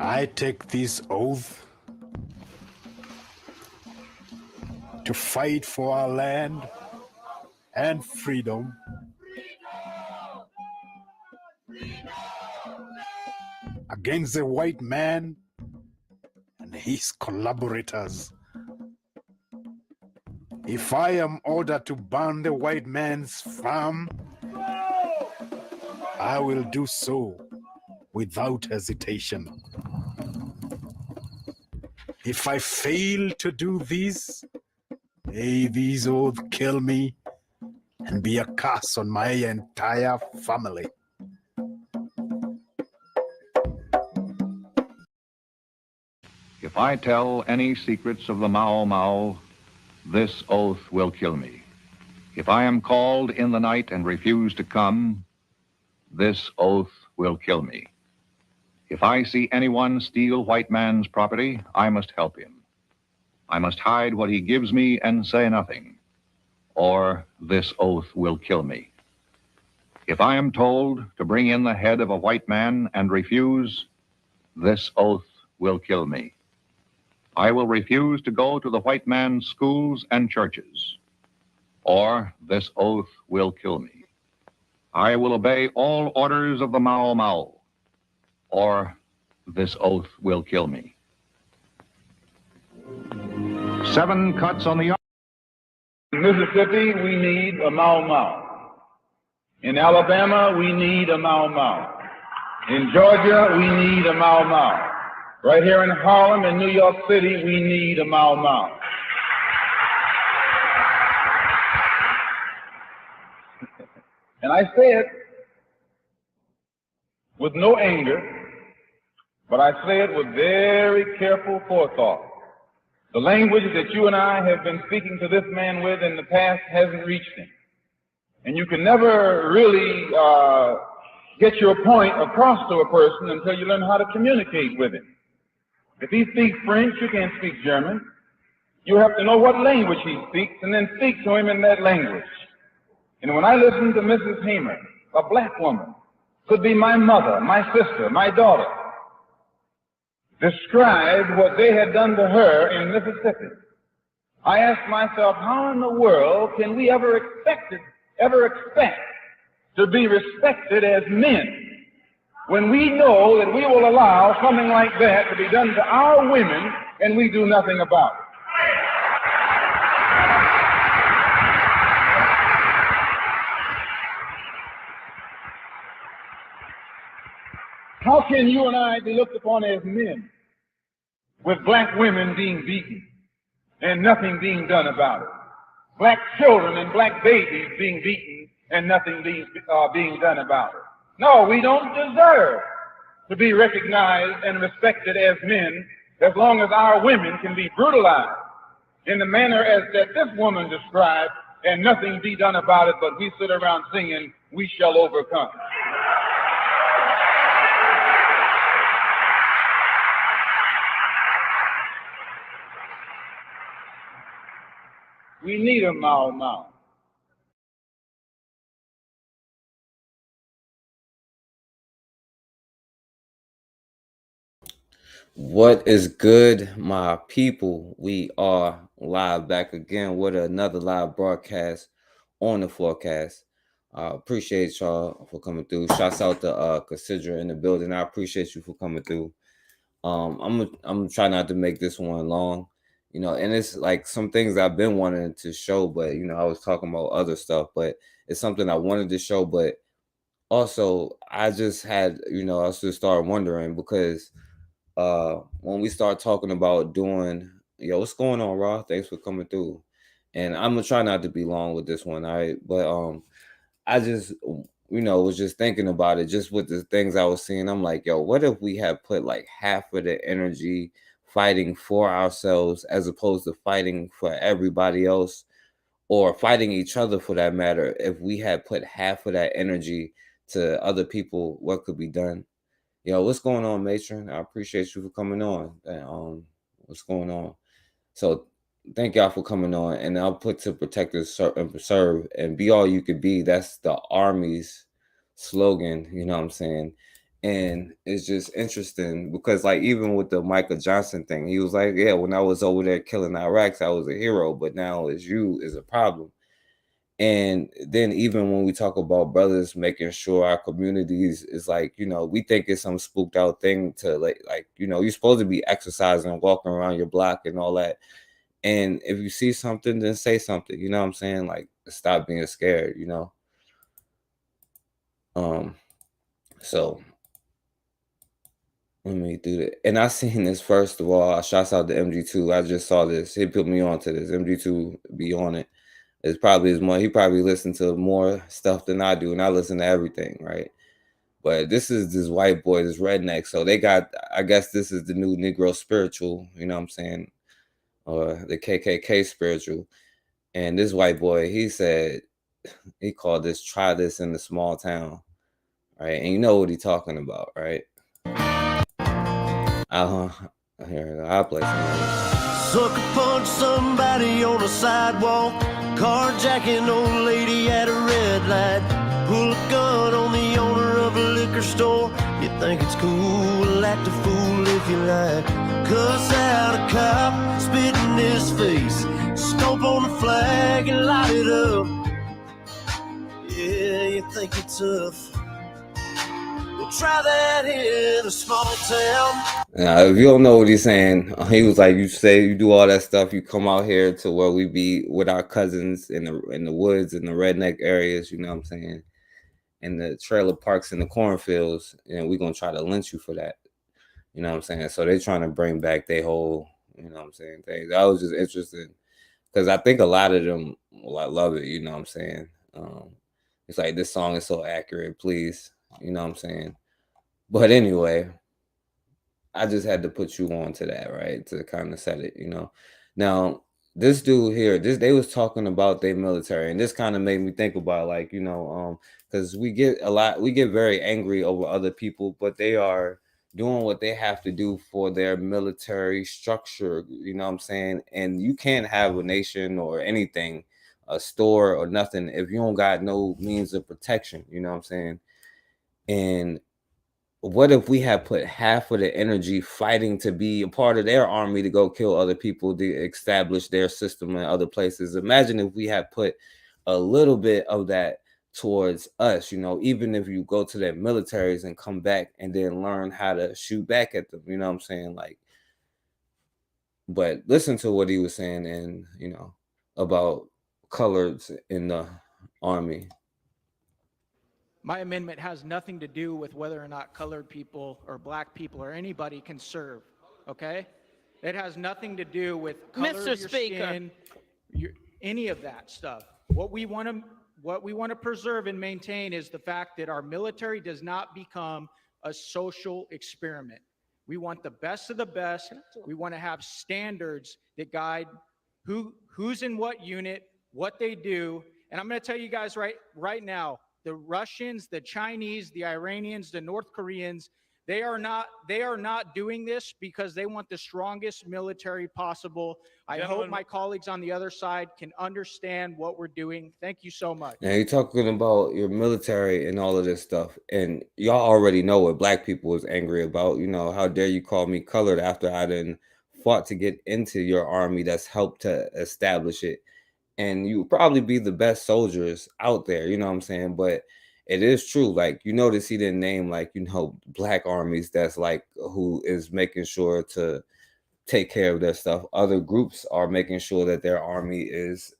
I take this oath to fight for our land and freedom against the white man and his collaborators. If I am ordered to burn the white man's farm, I will do so without hesitation. If I fail to do this, may these oaths kill me and be a curse on my entire family. If I tell any secrets of the Mau Mau, this oath will kill me. If I am called in the night and refuse to come, this oath will kill me. If I see anyone steal white man's property, I must help him. I must hide what he gives me and say nothing, or this oath will kill me. If I am told to bring in the head of a white man and refuse, this oath will kill me. I will refuse to go to the white man's schools and churches, or this oath will kill me. I will obey all orders of the Mau Mau, or this oath will kill me. 7 cuts on the arm. In Mississippi, we need a Mau Mau. In Alabama, we need a Mau Mau. In Georgia, we need a Mau Mau. Right here in Harlem and New York City, we need a Mau Mau. And I say it with no anger, but I say it with very careful forethought. The language that you and I have been speaking to this man with in the past hasn't reached him. And you can never really get your point across to a person until you learn how to communicate with him. If he speaks French, you can't speak German. You have to know what language he speaks and then speak to him in that language. And when I listen to Mrs. Hamer, a black woman, could be my mother, my sister, my daughter, describe what they had done to her in Mississippi, I ask myself, how in the world can we ever expect to be respected as men when we know that we will allow something like that to be done to our women and we do nothing about it? How can you and I be looked upon as men with black women being beaten and nothing being done about it? Black children and black babies being beaten and nothing being done about it. No, we don't deserve to be recognized and respected as men as long as our women can be brutalized in the manner as that this woman described and nothing be done about it, but we sit around singing, "We shall overcome." We need a Mau Mau. What is good, my people? We are live back again with another live broadcast on the forecast. Appreciate y'all for coming through. Shouts out to Consider in the building. I appreciate you for coming through. I'm trying not to make this one long, and it's like some things I've been wanting to show, but I was talking about other stuff, but it's something I wanted to show, but also I just had, I just started wondering because when we start talking about doing, what's going on, Raw? Thanks for coming through. And I'm gonna try not to be long with this one, all right? But I just was just thinking about it, just with the things I was seeing. I'm like, yo, what if we had put like half of the energy fighting for ourselves as opposed to fighting for everybody else or fighting each other for that matter? If we had put half of that energy to other people, what could be done? Yo, what's going on, Matron? I appreciate you for coming on. What's going on? So thank y'all for coming on. And I'll put to protect and preserve and be all you could be. That's the Army's slogan, you know what I'm saying? And it's just interesting because, like, even with the Michael Johnson thing, he was like, yeah, when I was over there killing Iraqs, I was a hero, but now it's you is a problem. And then even when we talk about brothers making sure our communities is like, we think it's some spooked out thing to like, you're supposed to be exercising, walking around your block and all that. And if you see something, then say something, you know what I'm saying? Like, stop being scared, So let me do that. And I seen this first of all. Shouts out to MG2. I just saw this. He put me on to this. MG2 be on it. It's probably his more. He probably listened to more stuff than I do, and I listen to everything, right? But this is this white boy, this redneck. So they got. I guess this is the new Negro spiritual. You know what I'm saying? Or the KKK spiritual. And this white boy, he said, he called this "Try This in the Small Town," right? And you know what he's talking about, right? Here, I'll play some of this. Sucker punch somebody on a sidewalk, carjacking old lady at a red light, pull a gun on the owner of a liquor store. You think it's cool, act a fool if you like. Cuss out a cop, spit in his face, stomp on the flag and light it up. Yeah, you think you're tough. Try that in a small town. Now, if you don't know what he's saying, he was like, you say you do all that stuff, you come out here to where we be with our cousins in the woods, in the redneck areas, you know what I'm saying, in the trailer parks, in the cornfields, and we're gonna try to lynch you for that. You know what I'm saying? So they're trying to bring back their whole, you know what I'm saying, thing. That was just interesting because I think a lot of them love it, you know what I'm saying? It's like, this song is so accurate, please. You know what I'm saying? But anyway, I just had to put you on to that, right? To kind of set it, Now, this dude here, they was talking about their military, and this kind of made me think about, like, because we get very angry over other people, but they are doing what they have to do for their military structure, you know what I'm saying? And you can't have a nation or anything, a store or nothing, if you don't got no means of protection, you know what I'm saying? And what if we had put half of the energy fighting to be a part of their army to go kill other people to establish their system in other places? Imagine if we had put a little bit of that towards us, even if you go to their militaries and come back and then learn how to shoot back at them, you know what I'm saying? Like, but listen to what he was saying, and about colors in the army. My amendment has nothing to do with whether or not colored people or black people or anybody can serve, okay? It has nothing to do with color of your skin, any of that stuff. What we want to preserve and maintain is the fact that our military does not become a social experiment. We want the best of the best. We want to have standards that guide who's in what unit, what they do. And I'm going to tell you guys right now, the Russians, the Chinese, the Iranians, the North Koreans, they are not doing this because they want the strongest military possible. I hope my colleagues on the other side can understand what we're doing. Thank you so much. Now, you're talking about your military and all of this stuff, and y'all already know what black people is angry about. How dare you call me colored after I done fought to get into your army that's helped to establish it. And you probably be the best soldiers out there, you know what I'm saying? But it is true. Like, notice he didn't name, like, black armies that's like who is making sure to take care of their stuff. Other groups are making sure that their army is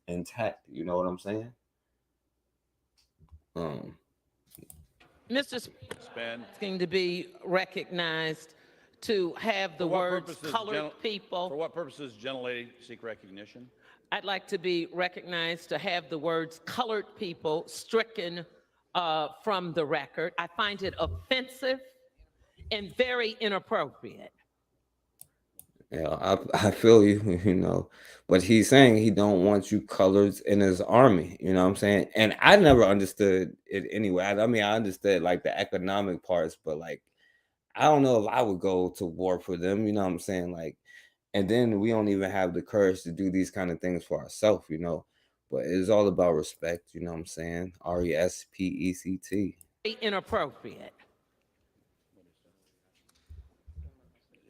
intact. You know what I'm saying? Mr. Speaker, to be recognized to have the words colored people. For what purposes gentlelady seek recognition? I'd like to be recognized to have the words colored people stricken from the record. I find it offensive and very inappropriate. Yeah, I feel you, but he's saying he don't want you colors in his army, you know what I'm saying? And I never understood it anyway. I mean, I understood like the economic parts, but like, I don't know if I would go to war for them, you know what I'm saying? Like, and then we don't even have the courage to do these kind of things for ourselves, but it's all about respect, you know what I'm saying? RESPECT. Inappropriate.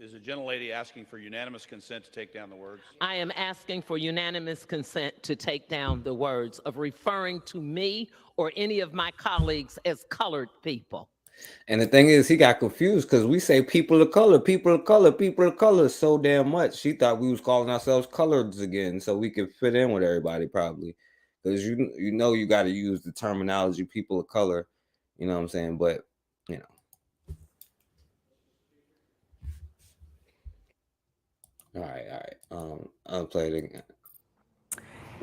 Is the gentlelady asking for unanimous consent to take down the words? I am asking for unanimous consent to take down the words of referring to me or any of my colleagues as colored people. And the thing is, he got confused because we say people of color, people of color, people of color so damn much. She thought we was calling ourselves coloreds again so we could fit in with everybody probably. Because you know you got to use the terminology people of color, you know what I'm saying? But, you know. All right. I'll play it again.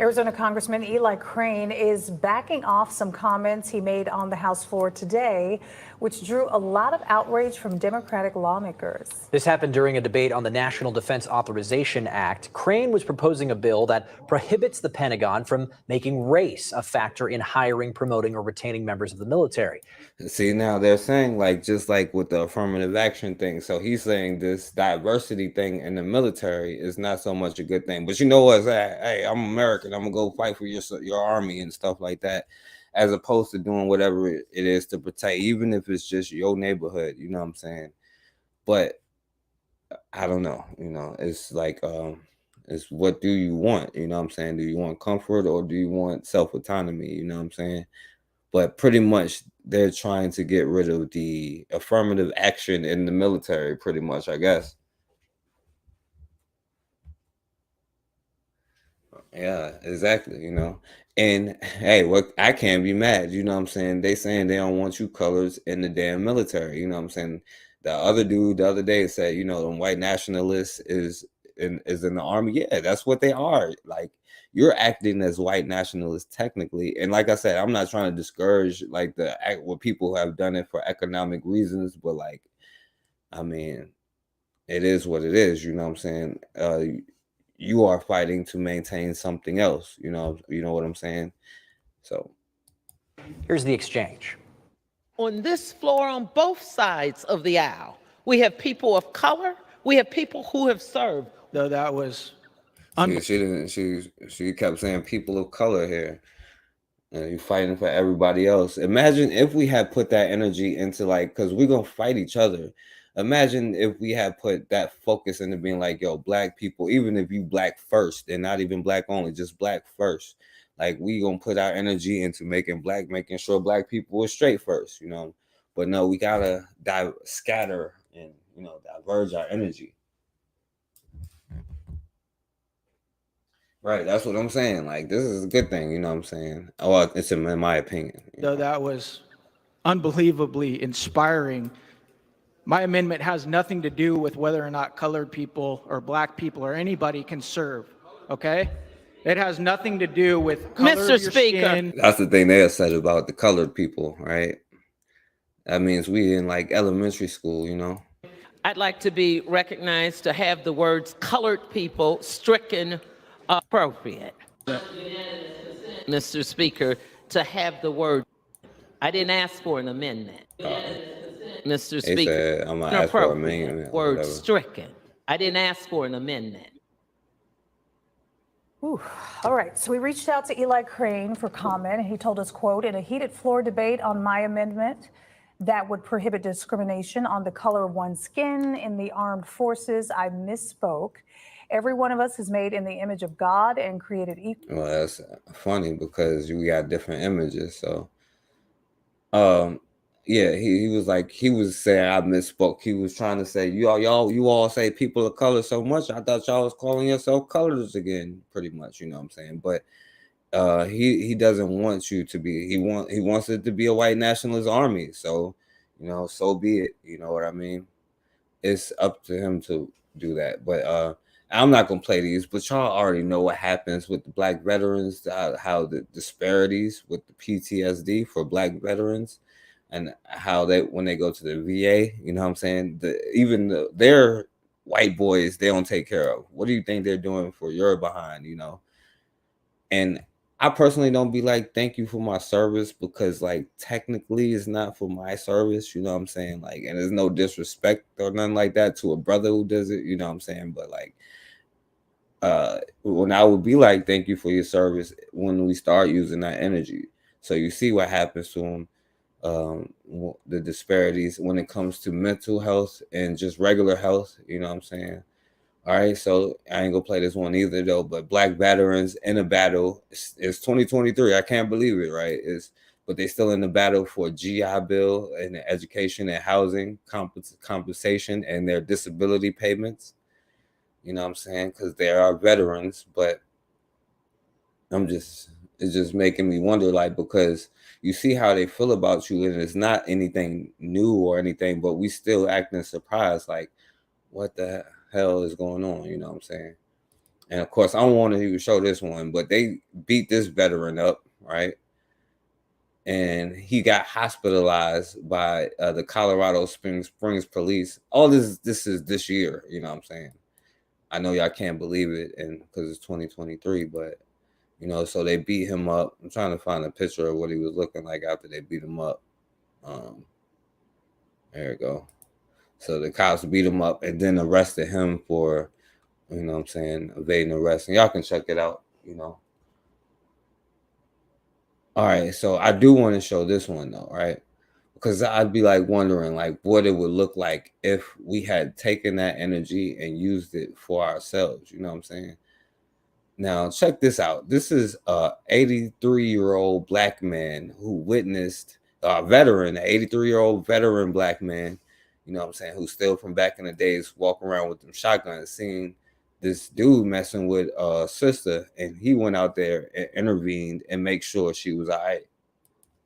Arizona Congressman Eli Crane is backing off some comments he made on the House floor today, which drew a lot of outrage from Democratic lawmakers. This happened during a debate on the National Defense Authorization Act. Crane was proposing a bill that prohibits the Pentagon from making race a factor in hiring, promoting, or retaining members of the military. See, now they're saying, like, just like with the affirmative action thing. So he's saying this diversity thing in the military is not so much a good thing. But you know what? Hey, I'm American. I'm gonna go fight for your army and stuff like that, as opposed to doing whatever it is to protect, even if it's just your neighborhood. You know what I'm saying? But I don't know. You know, it's like it's what do you want? You know what I'm saying? Do you want comfort or do you want self-autonomy? You know what I'm saying? But pretty much they're trying to get rid of the affirmative action in the military, pretty much, I guess. Yeah, exactly, you know. And hey, what I can't be mad, you know what I'm saying? They saying they don't want you colors in the damn military, you know what I'm saying? The other dude the other day said, you know, the white nationalists is in the army. Yeah, that's what they are. Like, you're acting as white nationalists technically. And like I said, I'm not trying to discourage like what people have done it for economic reasons, but like, I mean, it is what it is, you know what I'm saying? You are fighting to maintain something else, you know what I'm saying? So here's the exchange. On this floor, on both sides of the aisle, we have people of color, we have people who have served. Though that was she kept saying people of color here, and you fighting for everybody else. Imagine if we had put that energy into, like, because we're gonna fight each other. Imagine if we had put that focus into being like, yo, black people, even if you black first and not even black only, just black first. Like, we gonna put our energy into making sure black people are straight first, you know. But no, we gotta scatter and, you know, diverge our energy. Right, that's what I'm saying. Like, this is a good thing, you know what I'm saying? Oh, it's in my opinion. Though that was unbelievably inspiring. My amendment has nothing to do with whether or not colored people or black people or anybody can serve, okay? It has nothing to do with color Mr. of your Speaker. skin. That's the thing they said about the colored people, right? That means we in like elementary school, you know? I'd like to be recognized to have the words colored people stricken appropriate. Mr. Speaker, to have the word, I didn't ask for an amendment. Mr. They Speaker, said, I'm gonna ask for an amendment. word stricken. I didn't ask for an amendment. Ooh. All right, so we reached out to Eli Crane for comment, and he told us, quote, in a heated floor debate on my amendment that would prohibit discrimination on the color of one's skin in the armed forces, I misspoke. Every one of us is made in the image of God and created equal. Well, that's funny because you got different images. So, yeah, he was saying I misspoke. He was trying to say you all say people of color so much. I thought y'all was calling yourself colors again, pretty much. You know what I'm saying? But he doesn't want you to be. He wants it to be a white nationalist army. So, you know, so be it. You know what I mean? It's up to him to do that. But I'm not gonna play these, but y'all already know what happens with the black veterans, how the disparities with the PTSD for black veterans, and how they when they go to the VA, you know what I'm saying? Their white boys they don't take care of. What do you think they're doing for your behind, you know? And I personally don't be like, thank you for my service, because like technically it's not for my service, you know what I'm saying? Like, and there's no disrespect or nothing like that to a brother who does it, you know what I'm saying? But like, when I would be like, thank you for your service when we start using that energy. So you see what happens to them. the disparities when it comes to mental health and just regular health. You know what I'm saying? All right, so I ain't gonna play this one either though. But black veterans in a battle. It's 2023. I can't believe it, right? But they still in the battle for GI Bill and education and housing compensation and their disability payments. You know what I'm saying? Because they are veterans, but it's just making me wonder, like, because you see how they feel about you, and it's not anything new or anything, but we still acting surprised, like, what the hell is going on? You know what I'm saying? And of course, I don't want to even show this one, but they beat this veteran up, right? And he got hospitalized by the Colorado Springs police. All this is this year. You know what I'm saying? I know y'all can't believe it, and because it's 2023, but you know, so they beat him up. I'm trying to find a picture of what he was looking like after they beat him up. There we go. So the cops beat him up and then arrested him for, you know what I'm saying, evading arrest. And y'all can check it out, you know. All right, so I do want to show this one though, right? Because I'd be like wondering like what it would look like if we had taken that energy and used it for ourselves, you know what I'm saying? Now, check this out. This is a 83-year-old black man who witnessed a veteran, an 83-year-old veteran black man, you know what I'm saying, who's still from back in the days, walking around with them shotguns, seeing this dude messing with a sister, and he went out there and intervened and make sure she was all right.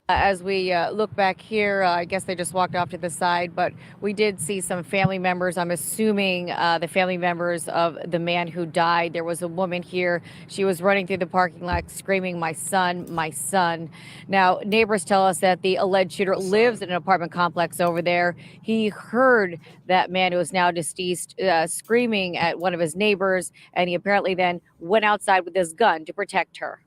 As we look back here, I guess they just walked off to the side, but we did see some family members. I'm assuming the family members of the man who died. There was a woman here. She was running through the parking lot screaming, "My son, my son." Now, neighbors tell us that the alleged shooter lives in an apartment complex over there. He heard that man who is now deceased screaming at one of his neighbors, and he apparently then went outside with his gun to protect her.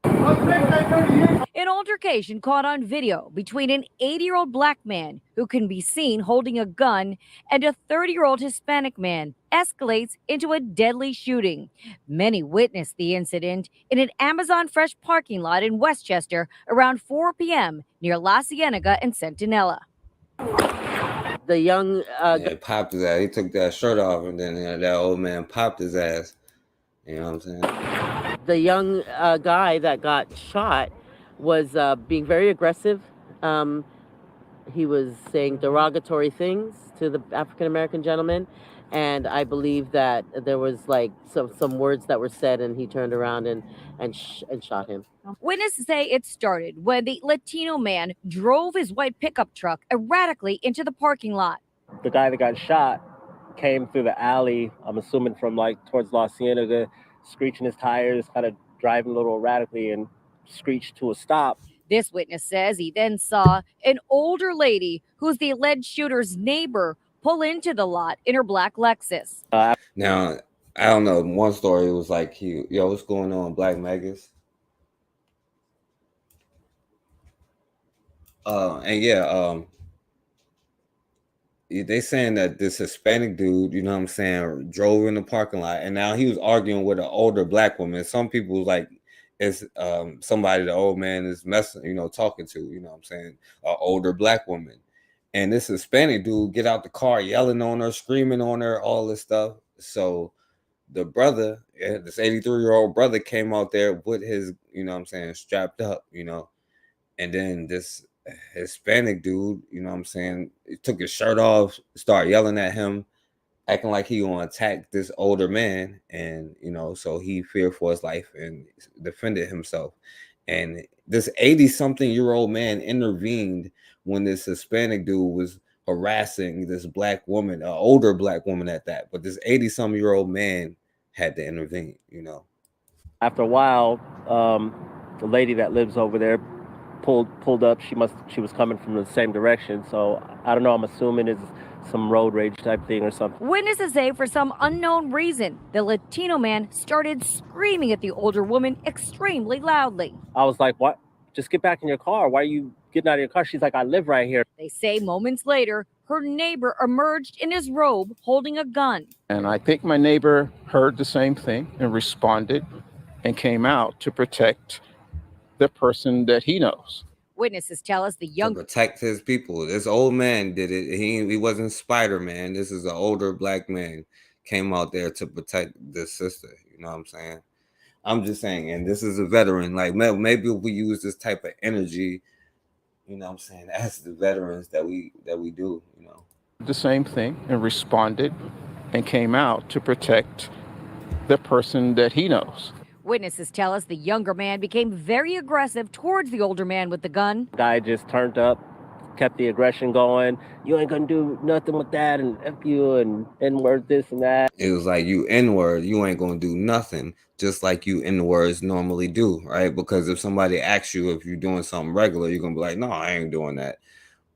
An altercation caught on video between an 80-year-old black man who can be seen holding a gun and a 30-year-old Hispanic man escalates into a deadly shooting. Many witnessed the incident in an Amazon Fresh parking lot in Westchester around 4 p.m. near La Cienega and Centinela. The young popped his ass. He took that shirt off, and then that old man popped his ass. You know what I'm saying? The young guy that got shot was being very aggressive. He was saying derogatory things to the African-American gentleman. And I believe that there was like some words that were said, and he turned around and shot him. Witnesses say it started when the Latino man drove his white pickup truck erratically into the parking lot. The guy that got shot came through the alley, I'm assuming from like towards La Cienega, screeching his tires, kind of driving a little erratically, and screeched to a stop. This witness says he then saw an older lady who's the alleged shooter's neighbor pull into the lot in her black Lexus. Now, I don't know. One story was like, yo, what's going on, Black Megas? They saying that this Hispanic dude, you know what I'm saying, drove in the parking lot, and now he was arguing with an older black woman. Some people was like, it's somebody the old man is messing, you know, talking to, you know what I'm saying, an older black woman. And this Hispanic dude get out the car yelling on her, screaming on her, all this stuff. So the brother, this 83-year-old brother, came out there with his, you know what I'm saying, strapped up, you know. And then this Hispanic dude, you know what I'm saying, he took his shirt off, started yelling at him, acting like he gonna attack this older man. And, you know, so he feared for his life and defended himself. And this 80-something-year-old man intervened when this Hispanic dude was harassing this black woman, an older black woman at that. But this 80-some-year-old man had to intervene, you know. After a while, the lady that lives over there pulled up. She was coming from the same direction. So I don't know, I'm assuming it's some road rage type thing or something. Witnesses say for some unknown reason, the Latino man started screaming at the older woman extremely loudly. I was like, what? Just get back in your car. Why are you getting out of your car? She's like, I live right here. They say moments later, her neighbor emerged in his robe holding a gun. And I think my neighbor heard the same thing and responded and came out to protect the person that he knows. Witnesses tell us the to young protect his people. This old man did it. He wasn't Spider-Man. This is an older black man came out there to protect this sister. You know what I'm saying? I'm just saying, and this is a veteran. Like maybe if we use this type of energy, you know what I'm saying, as the veterans that we do, you know. The same thing and responded and came out to protect the person that he knows. Witnesses tell us the younger man became very aggressive towards the older man with the gun. Guy just turned up, kept the aggression going. You ain't gonna do nothing with that, and F you, and N-word this and that. It was like, you N-word, you ain't gonna do nothing, just like you N-words normally do, right? Because if somebody asks you if you're doing something regular, you're gonna be like, no, I ain't doing that.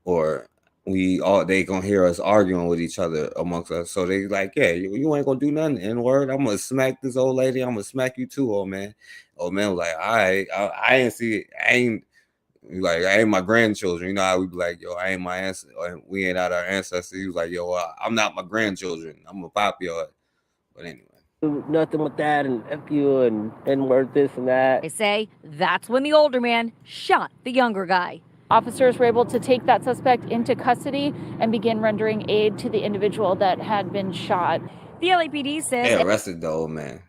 Or they gonna hear us arguing with each other amongst us. So they like, yeah, you ain't gonna do nothing, N-word. I'm gonna smack this old lady. I'm gonna smack you too, old man. Old man was like, all right, I ain't see it. I ain't my grandchildren. You know how we be like, yo, I ain't my ancestor. We ain't out our ancestors. He was like, yo, I'm not my grandchildren. I'm gonna pop your. But anyway. Do nothing with that, and F you, and N-word this and that. They say that's when the older man shot the younger guy. Officers were able to take that suspect into custody and begin rendering aid to the individual that had been shot. The LAPD says they arrested the old man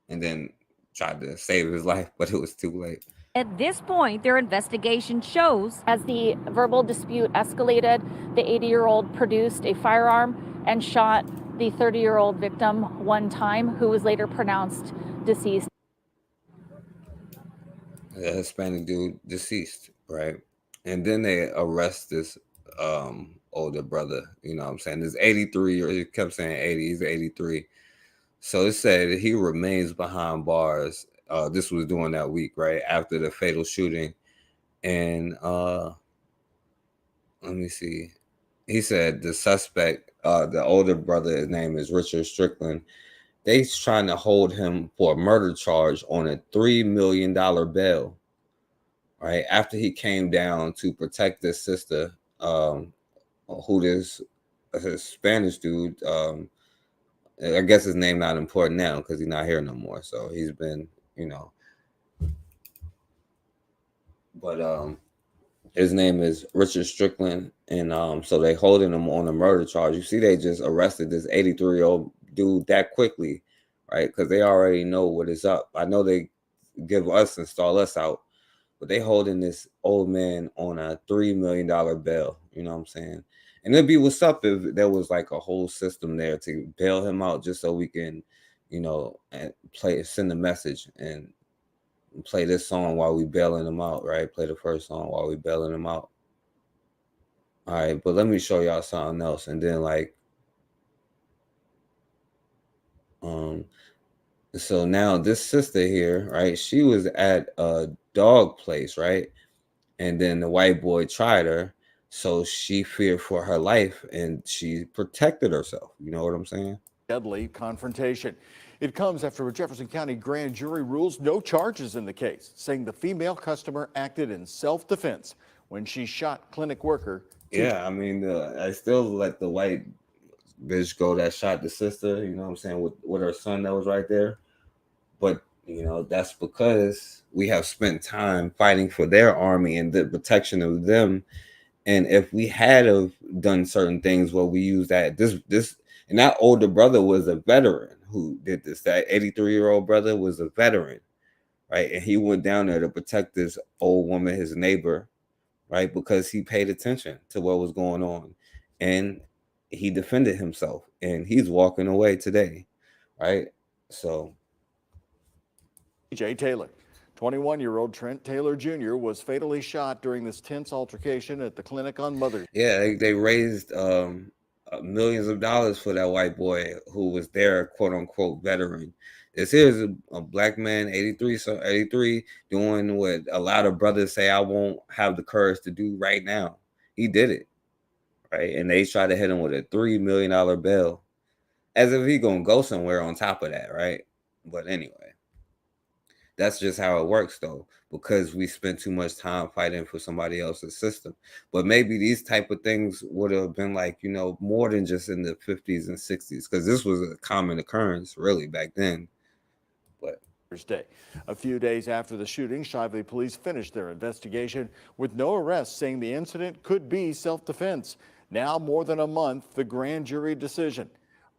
and then tried to save his life, but it was too late. At this point, their investigation shows as the verbal dispute escalated, the 80-year-old produced a firearm and shot the 30-year-old victim one time, who was later pronounced deceased. The Hispanic dude deceased, right? And then they arrest this older brother, you know what I'm saying? This 83, or he kept saying 80, he's 83. So it said that he remains behind bars. This was during that week, right? After the fatal shooting. And let me see. He said the suspect, the older brother, his name is Richard Strickland. They're trying to hold him for a murder charge on a $3 million bail. Right after he came down to protect this sister, who this Spanish dude, I guess his name not important now because he's not here no more. So he's been, you know, but his name is Richard Strickland, and so they holding him on a murder charge. You see, they just arrested this 83-year-old dude that quickly, right? Because they already know what is up. I know they install us out. But they holding this old man on a $3 million bail. You know what I'm saying? And it'd be what's up if there was like a whole system there to bail him out just so we can, you know, and send a message and play this song while we bailing him out, right? Play the first song while we bailing him out. All right, but let me show y'all something else. And then like, so now this sister here, right? She was at a dog place, right? And then the white boy tried her, so she feared for her life and she protected herself. You know what I'm saying? Deadly confrontation. It comes after a Jefferson County grand jury rules no charges in the case, saying the female customer acted in self-defense when she shot clinic worker. Yeah, I mean, I still let the white bitch go that shot the sister, you know what I'm saying, with her son that was right there. But, you know, that's because we have spent time fighting for their army and the protection of them. And if we had have done certain things where we use that, and that older brother was a veteran who did this. That 83-year-old brother was a veteran, right? And he went down there to protect this old woman, his neighbor, right? Because he paid attention to what was going on. And he defended himself. And he's walking away today, right? So... Jay Taylor. 21-year-old Trent Taylor Jr. was fatally shot during this tense altercation at the clinic on Mother's Day. Yeah, they raised millions of dollars for that white boy who was their quote-unquote veteran. This here's a black man, 83, doing what a lot of brothers say I won't have the courage to do right now. He did it, right? And they tried to hit him with a $3 million bail, as if he gonna go somewhere on top of that, right? But anyway. That's just how it works, though, because we spent too much time fighting for somebody else's system. But maybe these type of things would have been like, you know, more than just in the 50s and 60s, because this was a common occurrence really back then. But Thursday. A few days after the shooting, Shively police finished their investigation with no arrests, saying the incident could be self-defense. Now, more than a month, the grand jury decision.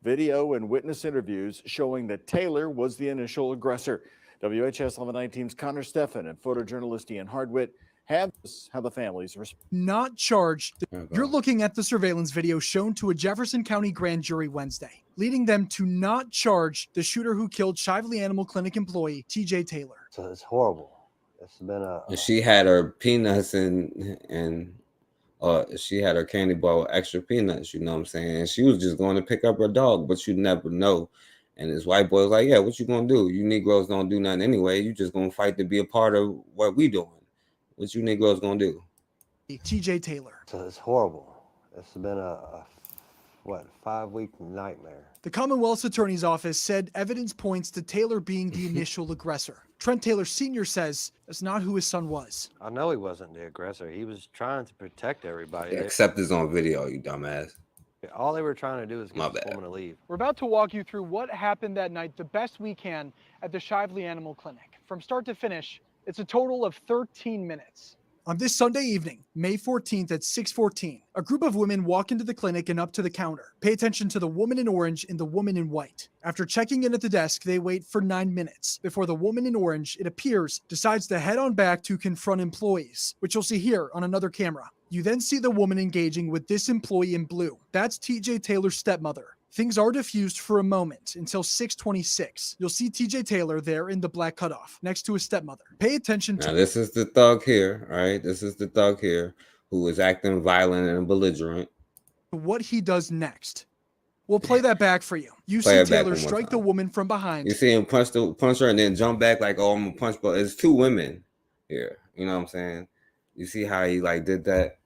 Video and witness interviews showing that Taylor was the initial aggressor. WHS 1119's Connor Steffen and photojournalist Ian Hardwitt have how the families respond. Not charged. You're looking at the surveillance video shown to a Jefferson County grand jury Wednesday, leading them to not charge the shooter who killed Shively Animal Clinic employee TJ Taylor. So it's horrible. It's been a. She had her peanuts and she had her candy bar with extra peanuts, you know what I'm saying? And she was just going to pick up her dog, but you never know. And this white boy was like, yeah, what you gonna do? You Negroes don't do nothing anyway. You just gonna fight to be a part of what we doing. What you Negroes gonna do? TJ Taylor. So it's horrible. It's been a 5-week nightmare. The Commonwealth's Attorney's Office said evidence points to Taylor being the initial aggressor. Trent Taylor Sr. says that's not who his son was. I know he wasn't the aggressor. He was trying to protect everybody. Except it's on video, you dumbass. All they were trying to do is get this woman to leave. We're about to walk you through what happened that night the best we can at the Shively Animal Clinic. From start to finish, it's a total of 13 minutes. On this Sunday evening, May 14th at 6:14, a group of women walk into the clinic and up to the counter. Pay attention to the woman in orange and the woman in white. After checking in at the desk, they wait for 9 minutes before the woman in orange, it appears, decides to head on back to confront employees, which you'll see here on another camera. You then see the woman engaging with this employee in blue. That's TJ Taylor's stepmother. Things are diffused for a moment until 6:26. You'll see TJ Taylor there in the black cutoff next to his stepmother. Pay attention to. Now, this is the thug here, right? This is the thug here who is acting violent and belligerent. What he does next. We'll play that back for you. You Play see it back Taylor one more strike the time. woman from behind. You see him punch her and then jump back like, oh, I'm gonna punch, but it's two women here. You know what I'm saying? You see how he like did that?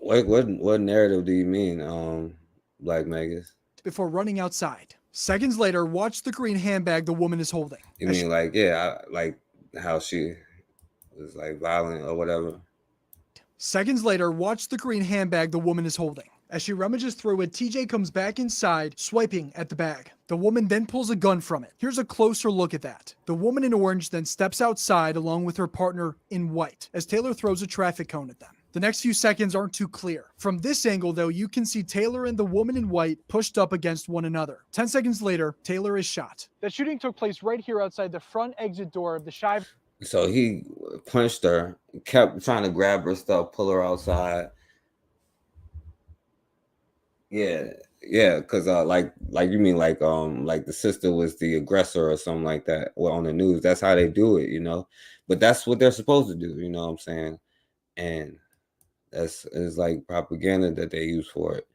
What narrative do you mean, Black Megas? Before running outside. Seconds later, watch the green handbag the woman is holding. You mean like, yeah, like how she was like violent or whatever? Seconds later, watch the green handbag the woman is holding. As she rummages through it, TJ comes back inside, swiping at the bag. The woman then pulls a gun from it. Here's a closer look at that. The woman in orange then steps outside along with her partner in white as Taylor throws a traffic cone at them. The next few seconds aren't too clear. From this angle, though, you can see Taylor and the woman in white pushed up against one another. 10 seconds later, Taylor is shot. The shooting took place right here outside the front exit door of the Shive. So he punched her, kept trying to grab her stuff, pull her outside. Yeah, because like you mean like the sister was the aggressor or something like that. Well, on the news, that's how they do it, you know. But that's what they're supposed to do, you know what I'm saying? And that's is like propaganda that they use for it,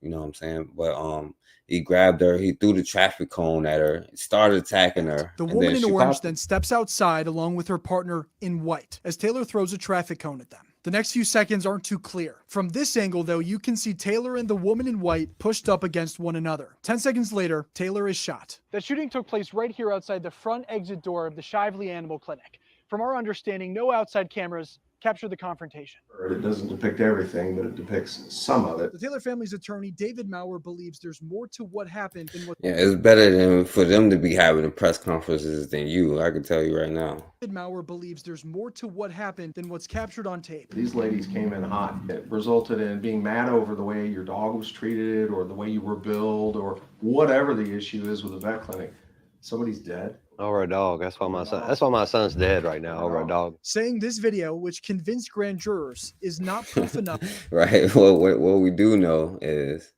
you know what I'm saying? But he grabbed her, he threw the traffic cone at her, started attacking her. The woman in orange then steps outside along with her partner in white as Taylor throws a traffic cone at them. The next few seconds aren't too clear. From this angle, though, you can see Taylor and the woman in white pushed up against one another. 10 seconds later, Taylor is shot. The shooting took place right here outside the front exit door of the Shively Animal Clinic. From our understanding, no outside cameras capture the confrontation. It doesn't depict everything, but it depicts some of it. The Taylor family's attorney, David Maurer, believes there's more to what happened than what... Yeah, it's better than for them to be having the press conferences than you. I can tell you right now. David Maurer believes there's more to what happened than what's captured on tape. These ladies came in hot. It resulted in being mad over the way your dog was treated or the way you were billed or whatever the issue is with the vet clinic. Somebody's dead. Over a dog. That's why my son's dead right now, over a dog. Saying this video, which convinced grand jurors, is not proof enough. Right. Well, what we do know is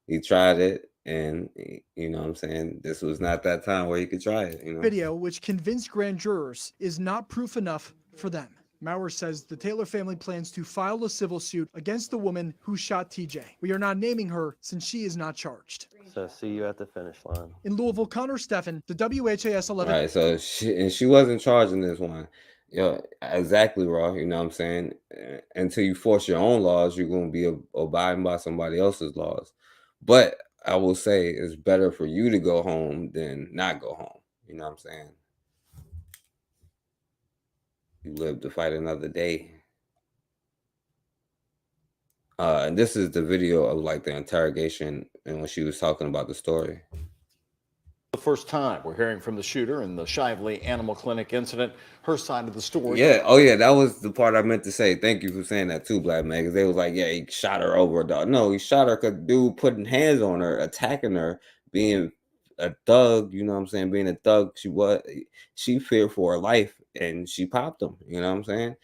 he tried it, and you know what I'm saying, this was not that time where he could try it, you know. Video, which convinced grand jurors, is not proof enough for them. Maurer says the Taylor family plans to file a civil suit against the woman who shot TJ. We are not naming her since she is not charged. So see you at the finish line. In Louisville, Connor Steffen, the WHAS 11. Right, so she wasn't charged in this one. Exactly, Raw, you know what I'm saying? Until you force your own laws, you're going to be abiding by somebody else's laws. But I will say it's better for you to go home than not go home. You know what I'm saying? You live to fight another day. And this is the video of like the interrogation and when she was talking about the story. The first time we're hearing from the shooter in the Shively Animal Clinic incident, her side of the story. Yeah. Oh, yeah. That was the part I meant to say. Thank you for saying that too, Black man. Because they was like, yeah, he shot her over a dog. No, he shot her because dude putting hands on her, attacking her, being a thug. You know what I'm saying? Being a thug, she feared for her life, and she popped him. You know what I'm saying?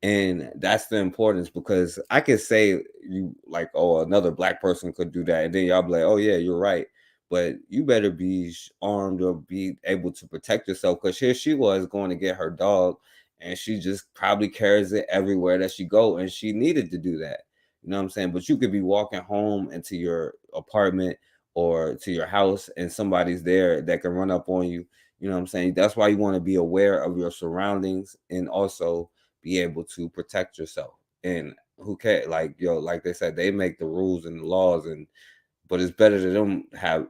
And that's the importance, because I could say you like, oh, another black person could do that, and then y'all be like, oh yeah, you're right. But you better be armed or be able to protect yourself, because here she was going to get her dog, and she just probably carries it everywhere that she go, and she needed to do that. You know what I'm saying? But you could be walking home into your apartment or to your house, and somebody's there that can run up on you. You know what I'm saying? That's why you want to be aware of your surroundings and also be able to protect yourself. And who cares? Like, like they said, they make the rules and the laws, but it's better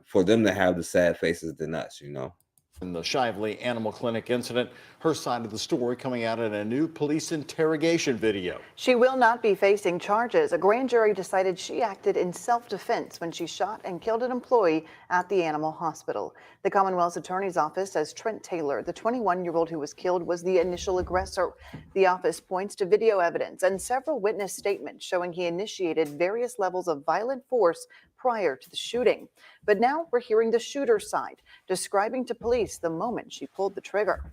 for them to have the sad faces than us, you know. In the Shively Animal Clinic incident, her side of the story coming out in a new police interrogation video. She will not be facing charges. A grand jury decided she acted in self-defense when she shot and killed an employee at the animal hospital. The Commonwealth's Attorney's Office says Trent Taylor, the 21-year-old who was killed, was the initial aggressor. The office points to video evidence and several witness statements showing he initiated various levels of violent force prior to the shooting. But now we're hearing the shooter's side, describing to police the moment she pulled the trigger.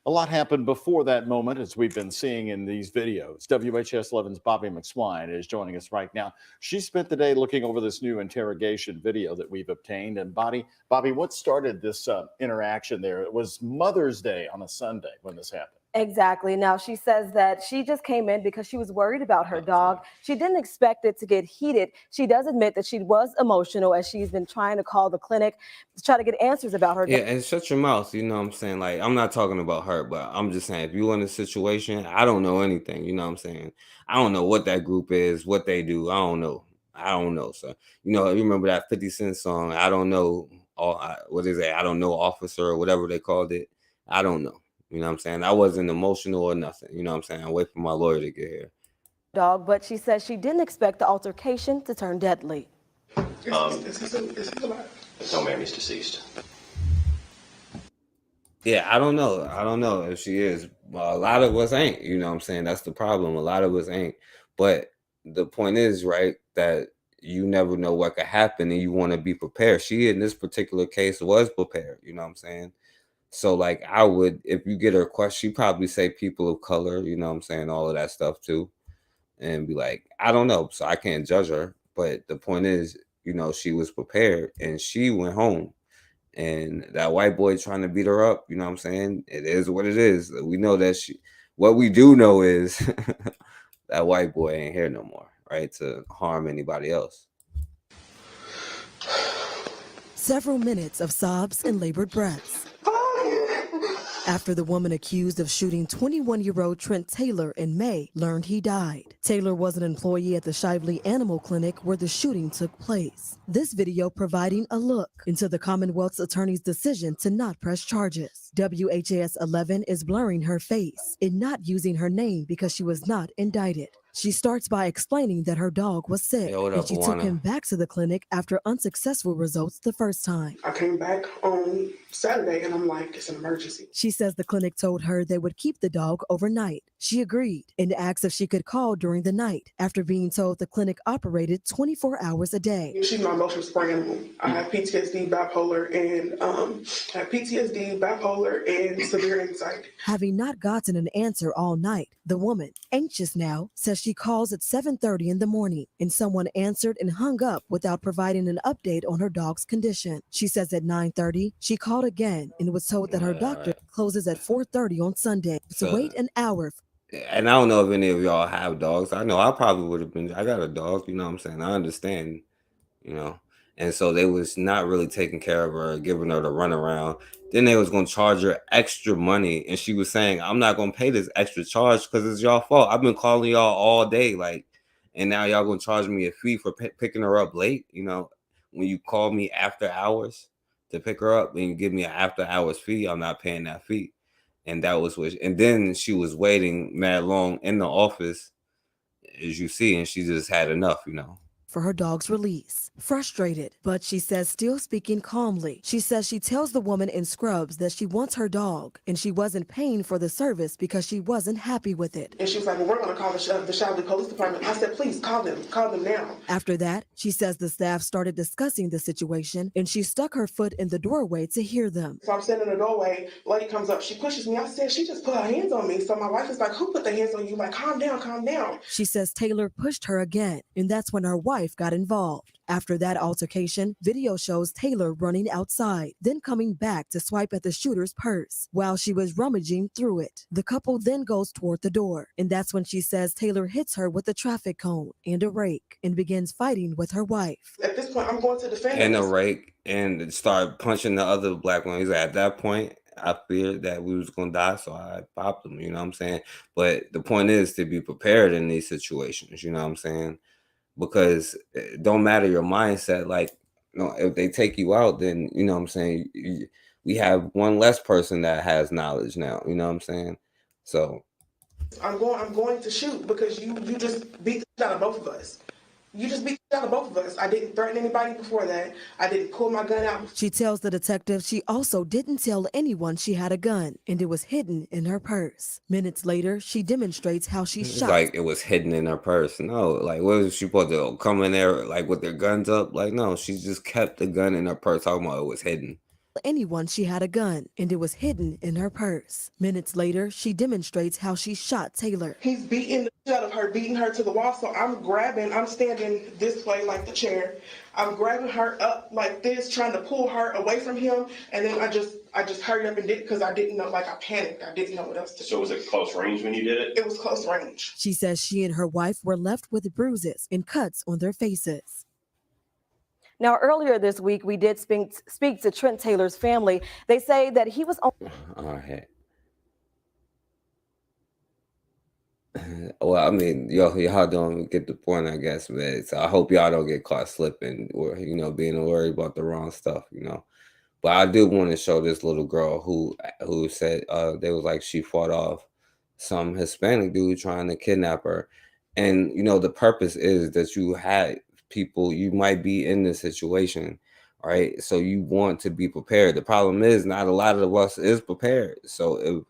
A lot happened before that moment, as we've been seeing in these videos. WHS 11's Bobby McSwine is joining us right now. She spent the day looking over this new interrogation video that we've obtained. And Bobby, what started this interaction there? It was Mother's Day on a Sunday when this happened. Exactly. Now, she says that she just came in because she was worried about her dog. She didn't expect it to get heated. She does admit that she was emotional as she's been trying to call the clinic to try to get answers about her dog. Yeah, and shut your mouth. You know what I'm saying? Like, I'm not talking about her, but I'm just saying, if you're in a situation, I don't know anything. You know what I'm saying? I don't know what that group is, what they do. I don't know. So, you know, you remember that 50 Cent song, I don't know, what is it? I don't know, officer, or whatever they called it. I don't know. You know what I'm saying? I wasn't emotional or nothing. You know what I'm saying? I wait for my lawyer to get here. Dog, but she says she didn't expect the altercation to turn deadly. This young man is deceased. Yeah, I don't know if she is. A lot of us ain't. You know what I'm saying? That's the problem. A lot of us ain't. But the point is, right, that you never know what could happen, and you want to be prepared. She, in this particular case, was prepared. You know what I'm saying? So, like, I would, if you get her question, she'd probably say people of color, you know what I'm saying, all of that stuff too, and be like, I don't know, so I can't judge her. But the point is, you know, she was prepared, and she went home. And that white boy trying to beat her up, you know what I'm saying? It is what it is. We know that what we do know is that white boy ain't here no more, right, to harm anybody else. Several minutes of sobs and labored breaths after the woman accused of shooting 21-year-old Trent Taylor in May learned he died. Taylor was an employee at the Shively Animal Clinic where the shooting took place. This video providing a look into the Commonwealth's attorney's decision to not press charges. WHAS 11 is blurring her face and not using her name because she was not indicted. She starts by explaining that her dog was sick, and she took him back to the clinic after unsuccessful results the first time. I came back on Saturday and I'm like, it's an emergency. She says the clinic told her they would keep the dog overnight. She agreed and asked if she could call during the night after being told the clinic operated 24 hours a day. She's my emotional support animal. I have PTSD, bipolar, and severe anxiety. Having not gotten an answer all night, the woman, anxious now, says she calls at 7:30 in the morning and someone answered and hung up without providing an update on her dog's condition. She says at 9:30, she called again and was told that her doctor closes at 4:30 on Sunday. So wait an hour. And I don't know if any of y'all have dogs. I know I probably would have been. I got a dog, you know what I'm saying? I understand, you know. And so they was not really taking care of her, giving her the runaround. Then they was going to charge her extra money. And she was saying, I'm not going to pay this extra charge because it's y'all fault. I've been calling y'all all day. Like, and now y'all going to charge me a fee for picking her up late. You know, when you call me after hours to pick her up and you give me an after hours fee, I'm not paying that fee. And that was what, and then she was waiting mad long in the office. as you see, and she just had enough, you know. For her dog's release. Frustrated, but she says still speaking calmly. She says she tells the woman in scrubs that she wants her dog and she wasn't paying for the service because she wasn't happy with it. And she was like, well, we're going to call the Shively Police Department. I said, please call them now. After that, she says the staff started discussing the situation and she stuck her foot in the doorway to hear them. So I'm standing in the doorway, lady comes up, she pushes me. I said, she just put her hands on me. So my wife is like, who put their hands on you? Like, calm down, calm down. She says Taylor pushed her again, and that's when her wife got involved. After that altercation, video shows Taylor running outside, then coming back to swipe at the shooter's purse while she was rummaging through it. The couple then goes toward the door, and that's when she says Taylor hits her with a traffic cone and a rake and begins fighting with her wife. At this point, I'm going to defend And a her. rake, and start punching the other black one. He's like, at that point, I feared that we was gonna die, so I popped him. You know what I'm saying? But the point is to be prepared in these situations. You know what I'm saying? Because it don't matter your mindset. Like, you know, if they take you out, then you know what I'm saying. We have one less person that has knowledge now. You know what I'm saying? So I'm going to shoot because you just beat the shit out of both of us. You just beat the shit out of both of us. I didn't threaten anybody before that. I didn't pull my gun out. She tells the detective she also didn't tell anyone she had a gun and it was hidden in her purse. Minutes later, she demonstrates how she it's shot. like it was hidden in her purse. No, like what was she supposed to come in there like with their guns up? Like no, she just kept the gun in her purse. Talking about it was hidden. Anyone she had a gun and it was hidden in her purse. Minutes later, she demonstrates how she shot Taylor. He's beating the shit out of her, beating her to the wall. So I'm standing this way like the chair. I'm grabbing her up like this, trying to pull her away from him. And then I just hurried up and did it because I didn't know, like I panicked. I didn't know what else to do. So was it close range when you did it? It was close range. She says she and her wife were left with bruises and cuts on their faces. Now, earlier this week, we did speak to Trent Taylor's family. They say that he was All right. Well, I mean, y'all don't get the point, I guess, man. So I hope y'all don't get caught slipping or, you know, being worried about the wrong stuff, you know. But I do want to show this little girl who said they was like she fought off some Hispanic dude trying to kidnap her. And, you know, the purpose is that you had people, you might be in this situation, right? So you want to be prepared. The problem is not a lot of us is prepared. So if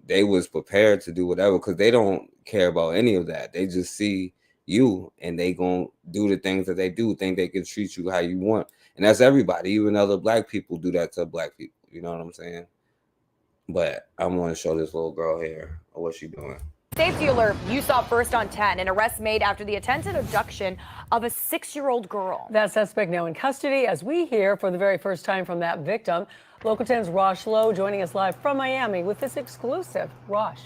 they was prepared to do whatever, because they don't care about any of that. They just see you and they gonna do the things that they do, think they can treat you how you want. And that's everybody, even other black people do that to black people. You know what I'm saying? But I want to show this little girl here what she doing. Safety alert you saw first on 10. An arrest made after the attempted abduction of a 6-year-old girl. That suspect now in custody as we hear for the very first time from that victim. Local 10's Rosh Lowe joining us live from Miami with this exclusive. Rosh.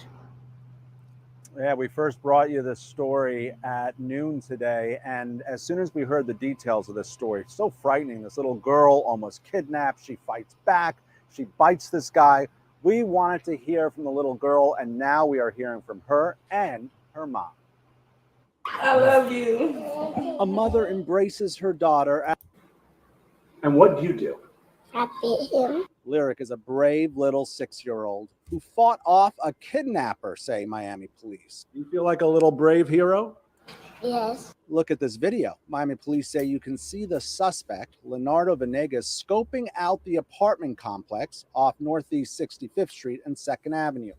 Yeah, we first brought you this story at noon today, and as soon as we heard the details of this story, it's so frightening. This little girl almost kidnapped. She fights back. She bites this guy. We wanted to hear from the little girl, and now we are hearing from her and her mom. I love you. A mother embraces her daughter. And what do you do? I beat him. Lyric is a brave little 6-year-old who fought off a kidnapper, say Miami police. You feel like a little brave hero? Yes. Look at this video. Miami police say you can see the suspect, Leonardo Venegas, scoping out the apartment complex off Northeast 65th Street and 2nd Avenue.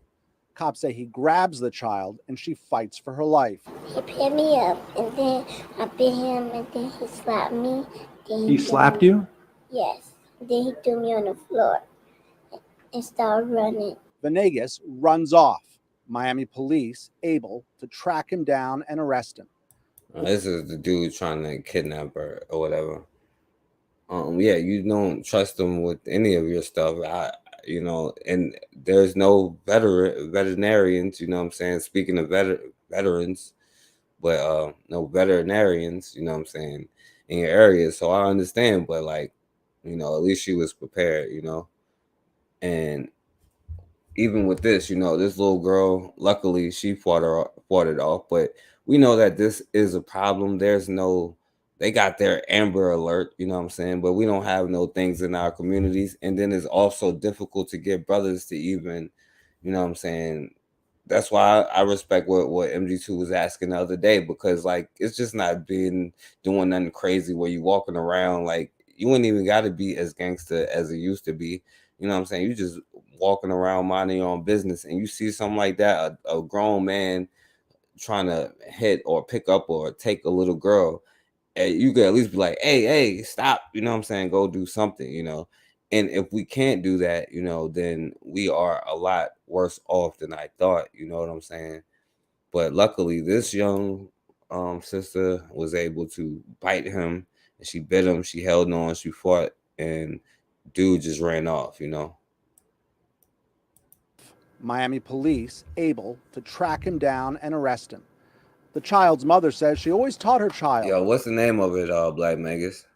Cops say he grabs the child and she fights for her life. He picked me up, and then I beat him, and then he slapped me. Then He slapped you? Yes. Then he threw me on the floor and started running. Venegas runs off. Miami police able to track him down and arrest him. This is the dude trying to kidnap her or whatever. Yeah, you don't trust them with any of your stuff. You know, and there's no veterinarians, you know what I'm saying? Speaking of veterans, but no veterinarians, you know what I'm saying, in your area. So I understand, but like, you know, at least she was prepared, you know. And even with this, you know, this little girl, luckily she fought it off, but we know that this is a problem. They got their Amber Alert, you know what I'm saying? But we don't have no things in our communities. And then it's also difficult to get brothers to even, you know what I'm saying, that's why I respect what MG2 was asking the other day, because like it's just not doing nothing crazy where you walking around like you wouldn't even got to be as gangster as it used to be. You know what I'm saying? You just walking around minding your own business, and you see something like that, a grown man trying to hit or pick up or take a little girl, and you could at least be like, hey, stop. You know what I'm saying? Go do something. And if we can't do that, then we are a lot worse off than I thought. You know what I'm saying? But luckily, this young sister was able to bite him, and she bit him. She held on. She fought, and dude just ran off. Miami police able to track him down and arrest him. The child's mother says she always taught her child Yo, what's the name of it, Black Megas?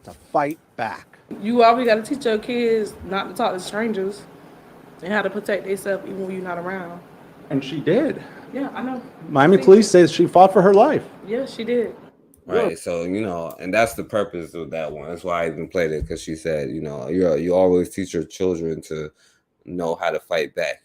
to fight back. You always got to teach your kids not to talk to strangers and how to protect themselves even when you're not around. And she did. Yeah, I know. Miami police says she fought for her life. Yeah, she did. Right. So, and that's the purpose of that one. That's why I even played it, because she said, you always teach your children to know how to fight back,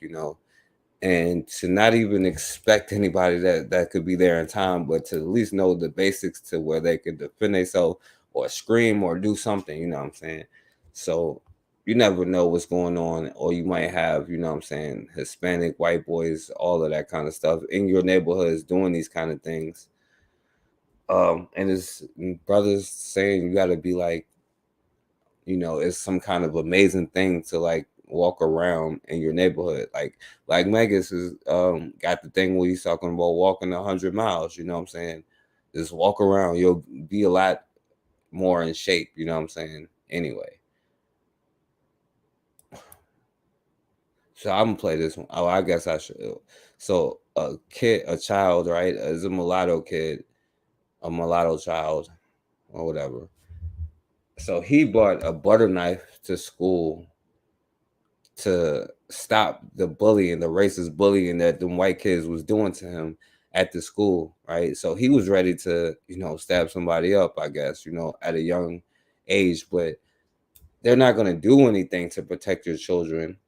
and to not even expect anybody that could be there in time, but to at least know the basics to where they could defend themselves or scream or do something, you know what I'm saying? So you never know what's going on, or you might have, Hispanic, white boys, all of that kind of stuff in your neighborhoods doing these kind of things. And his brothers saying you got to be like, it's some kind of amazing thing to like walk around in your neighborhood. Like Megas is got the thing where he's talking about walking 100 miles, you know what I'm saying? Just walk around, you'll be a lot more in shape, you know what I'm saying? Anyway. So I'm gonna play this one. Oh, I guess I should. So a child, right? Is a mulatto kid, a mulatto child, or whatever. So he brought a butter knife to school to stop the bullying, the racist bullying that the white kids was doing to him at the school, right? So he was ready to, stab somebody up, I guess, at a young age, but they're not going to do anything to protect your children.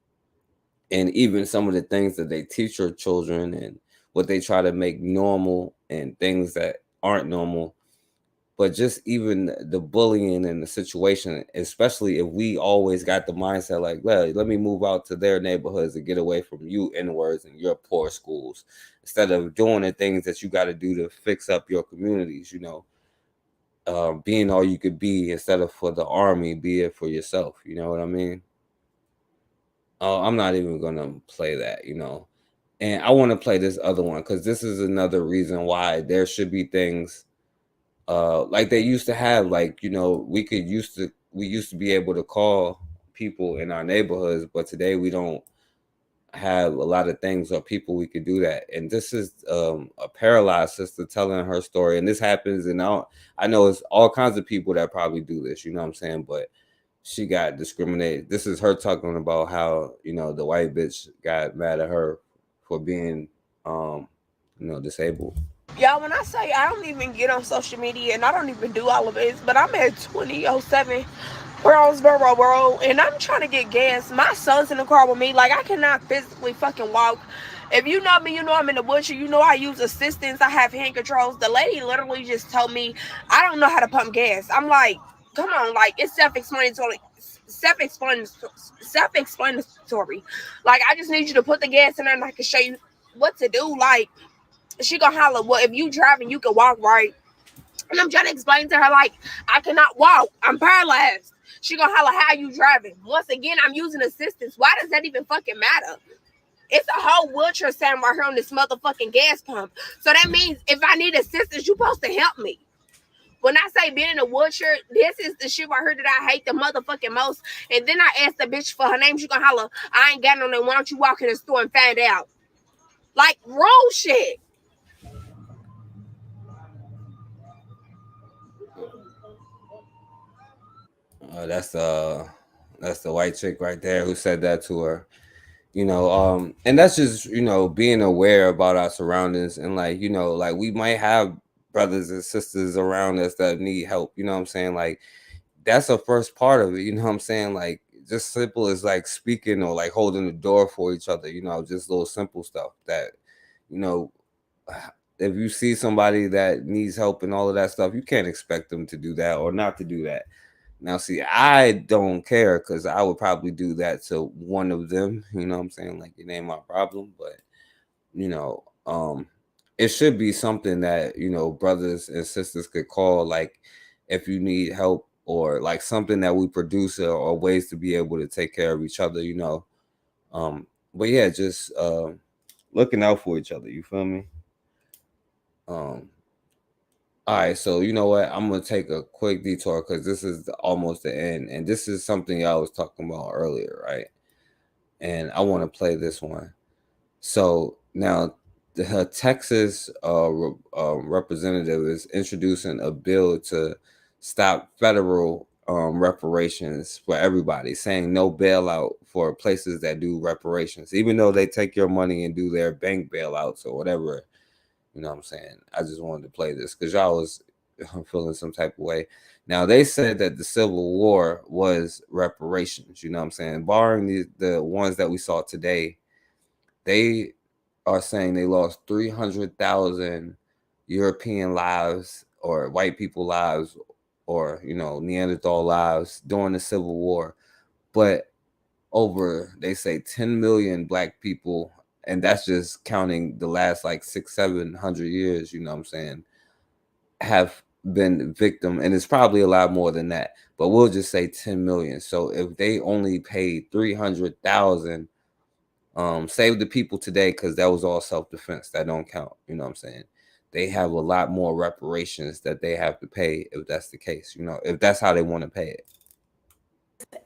And even some of the things that they teach your children and what they try to make normal and things that aren't normal, but just even the bullying and the situation, especially if we always got the mindset like, well, let me move out to their neighborhoods and get away from you N-words and your poor schools, instead of doing the things that you got to do to fix up your communities, being all you could be, instead of for the army, be it for yourself. You know what I mean? Oh, I'm not even going to play that, and I want to play this other one, because this is another reason why there should be things like they used to have, like, we used to be able to call people in our neighborhoods, but today we don't have a lot of things or people we could do that. And this is a paralyzed sister telling her story, and this happens, and I know it's all kinds of people that probably do this, you know what I'm saying? But she got discriminated. This is her talking about how, the white bitch got mad at her for being, disabled. Y'all, when I say I don't even get on social media and I don't even do all of this, but I'm at 2007 Brownsboro Road and I'm trying to get gas. My son's in the car with me. Like, I cannot physically fucking walk. If you know me, you know I'm in the wheelchair. You know I use assistance. I have hand controls. The lady literally just told me I don't know how to pump gas. I'm like, come on, like, it's self-explanatory. Self-explanatory. Like, I just need you to put the gas in there and I can show you what to do. Like, she gonna holler, well, if you driving, you can walk, right? And I'm trying to explain to her, like, I cannot walk. I'm paralyzed. She gonna holler, how you driving? Once again, I'm using assistance. Why does that even fucking matter? It's a whole wheelchair stand right here on this motherfucking gas pump. So that means if I need assistance, you're supposed to help me. When I say being in a wheelchair, this is the shit right here that I hate the motherfucking most. And then I asked the bitch for her name. She gonna holler, I ain't got no name. Why don't you walk in the store and find out? Like, real shit. That's the white chick right there who said that to her, and that's just, being aware about our surroundings, and like, like we might have brothers and sisters around us that need help, you know what I'm saying? Like, that's the first part of it, you know what I'm saying? Like, just simple as like speaking or like holding the door for each other, you know, just little simple stuff that, you know, if you see somebody that needs help and all of that stuff, you can't expect them to do that or not to do that. Now, see, I don't care because I would probably do that to one of them. You know what I'm saying? Like, it ain't my problem, but you know, it should be something that, you know, brothers and sisters could call, like, if you need help or like something that we produce or ways to be able to take care of each other, you know. But yeah, just looking out for each other. You feel me? All right, so you know what? I'm gonna take a quick detour because this is almost the end, and this is something y'all was talking about earlier, right? And I want to play this one. So now the Texas representative is introducing a bill to stop federal reparations for everybody, saying no bailout for places that do reparations, even though they take your money and do their bank bailouts or whatever. You know what I'm saying? I just wanted to play this because y'all was feeling some type of way. Now, they said that the Civil War was reparations, you know what I'm saying? Barring the ones that we saw today, they are saying they lost 300,000 European lives or white people lives or, you know, Neanderthal lives during the Civil War. But over, they say 10 million black people, and that's just counting the last like 600-700 years, you know what I'm saying, have been victim, and it's probably a lot more than that, but we'll just say 10 million. So if they only paid 300,000, save the people today, because that was all self-defense, that don't count, you know what I'm saying. They have a lot more reparations that they have to pay if that's the case, you know, if that's how they want to pay it.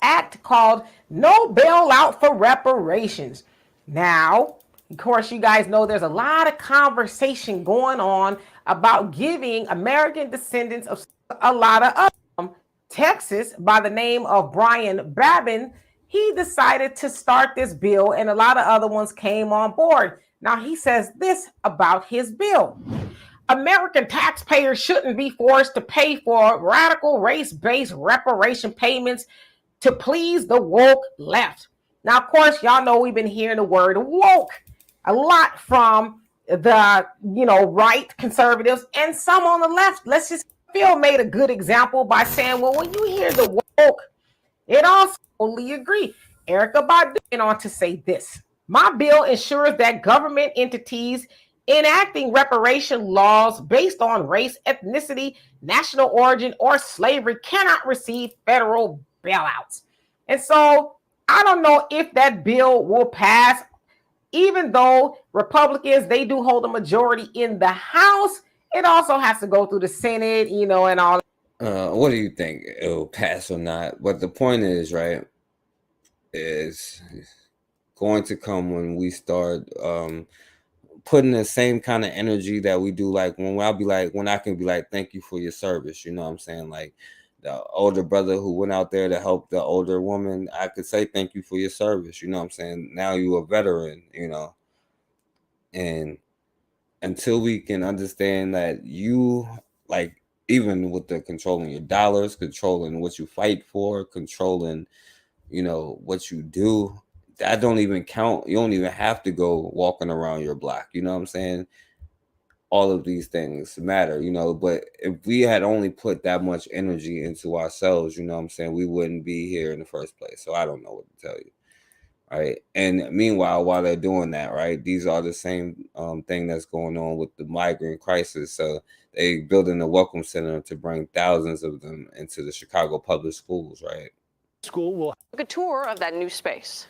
Act called No Bailout for Reparations. Now, of course, you guys know there's a lot of conversation going on about giving American descendants of a lot of Texas by the name of Brian Babin. He decided to start this bill, and a lot of other ones came on board. Now, he says this about his bill. American taxpayers shouldn't be forced to pay for radical race-based reparation payments to please the woke left. Now, of course, y'all know we've been hearing the word woke a lot from the, you know, right conservatives and some on the left. Let's just, Phil made a good example by saying, well, when you hear the woke, it also totally agree. Erykah Badu went on to say this: my bill ensures that government entities enacting reparation laws based on race, ethnicity, national origin, or slavery cannot receive federal bailouts. And so I don't know if that bill will pass, even though Republicans, they do hold a majority in the House. It also has to go through the Senate, you know, and all. What do you think? It'll pass or not? But the point is, right, is going to come when we start putting the same kind of energy that we do, like when I'll be like, when I can be like, thank you for your service, you know what I'm saying? Like the older brother who went out there to help the older woman, I could say thank you for your service, you know what I'm saying? Now you're a veteran, you know. And until we can understand that you, like, even with the controlling your dollars, controlling what you fight for, controlling, you know, what you do, that don't even count. You don't even have to go walking around your block, you know what I'm saying? All of these things matter, you know, but if we had only put that much energy into ourselves, you know what I'm saying, we wouldn't be here in the first place. So I don't know what to tell you. Right. And meanwhile, while they're doing that, right, these are the same thing that's going on with the migrant crisis. So they building a welcome center to bring thousands of them into the Chicago public schools, right? School will take a tour of that new space.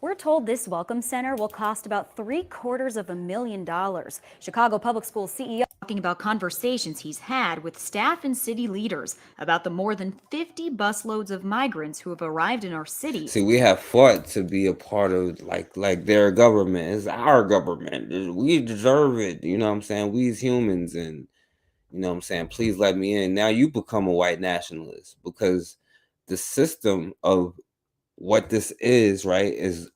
We're told this welcome center will cost about $750,000. Chicago Public Schools CEO talking about conversations he's had with staff and city leaders about the more than 50 busloads of migrants who have arrived in our city. See, we have fought to be a part of like their government. It's our government. We deserve it. You know what I'm saying? We as humans, and you know what I'm saying? Please let me in. Now you become a white nationalist because the system of what this is, right, is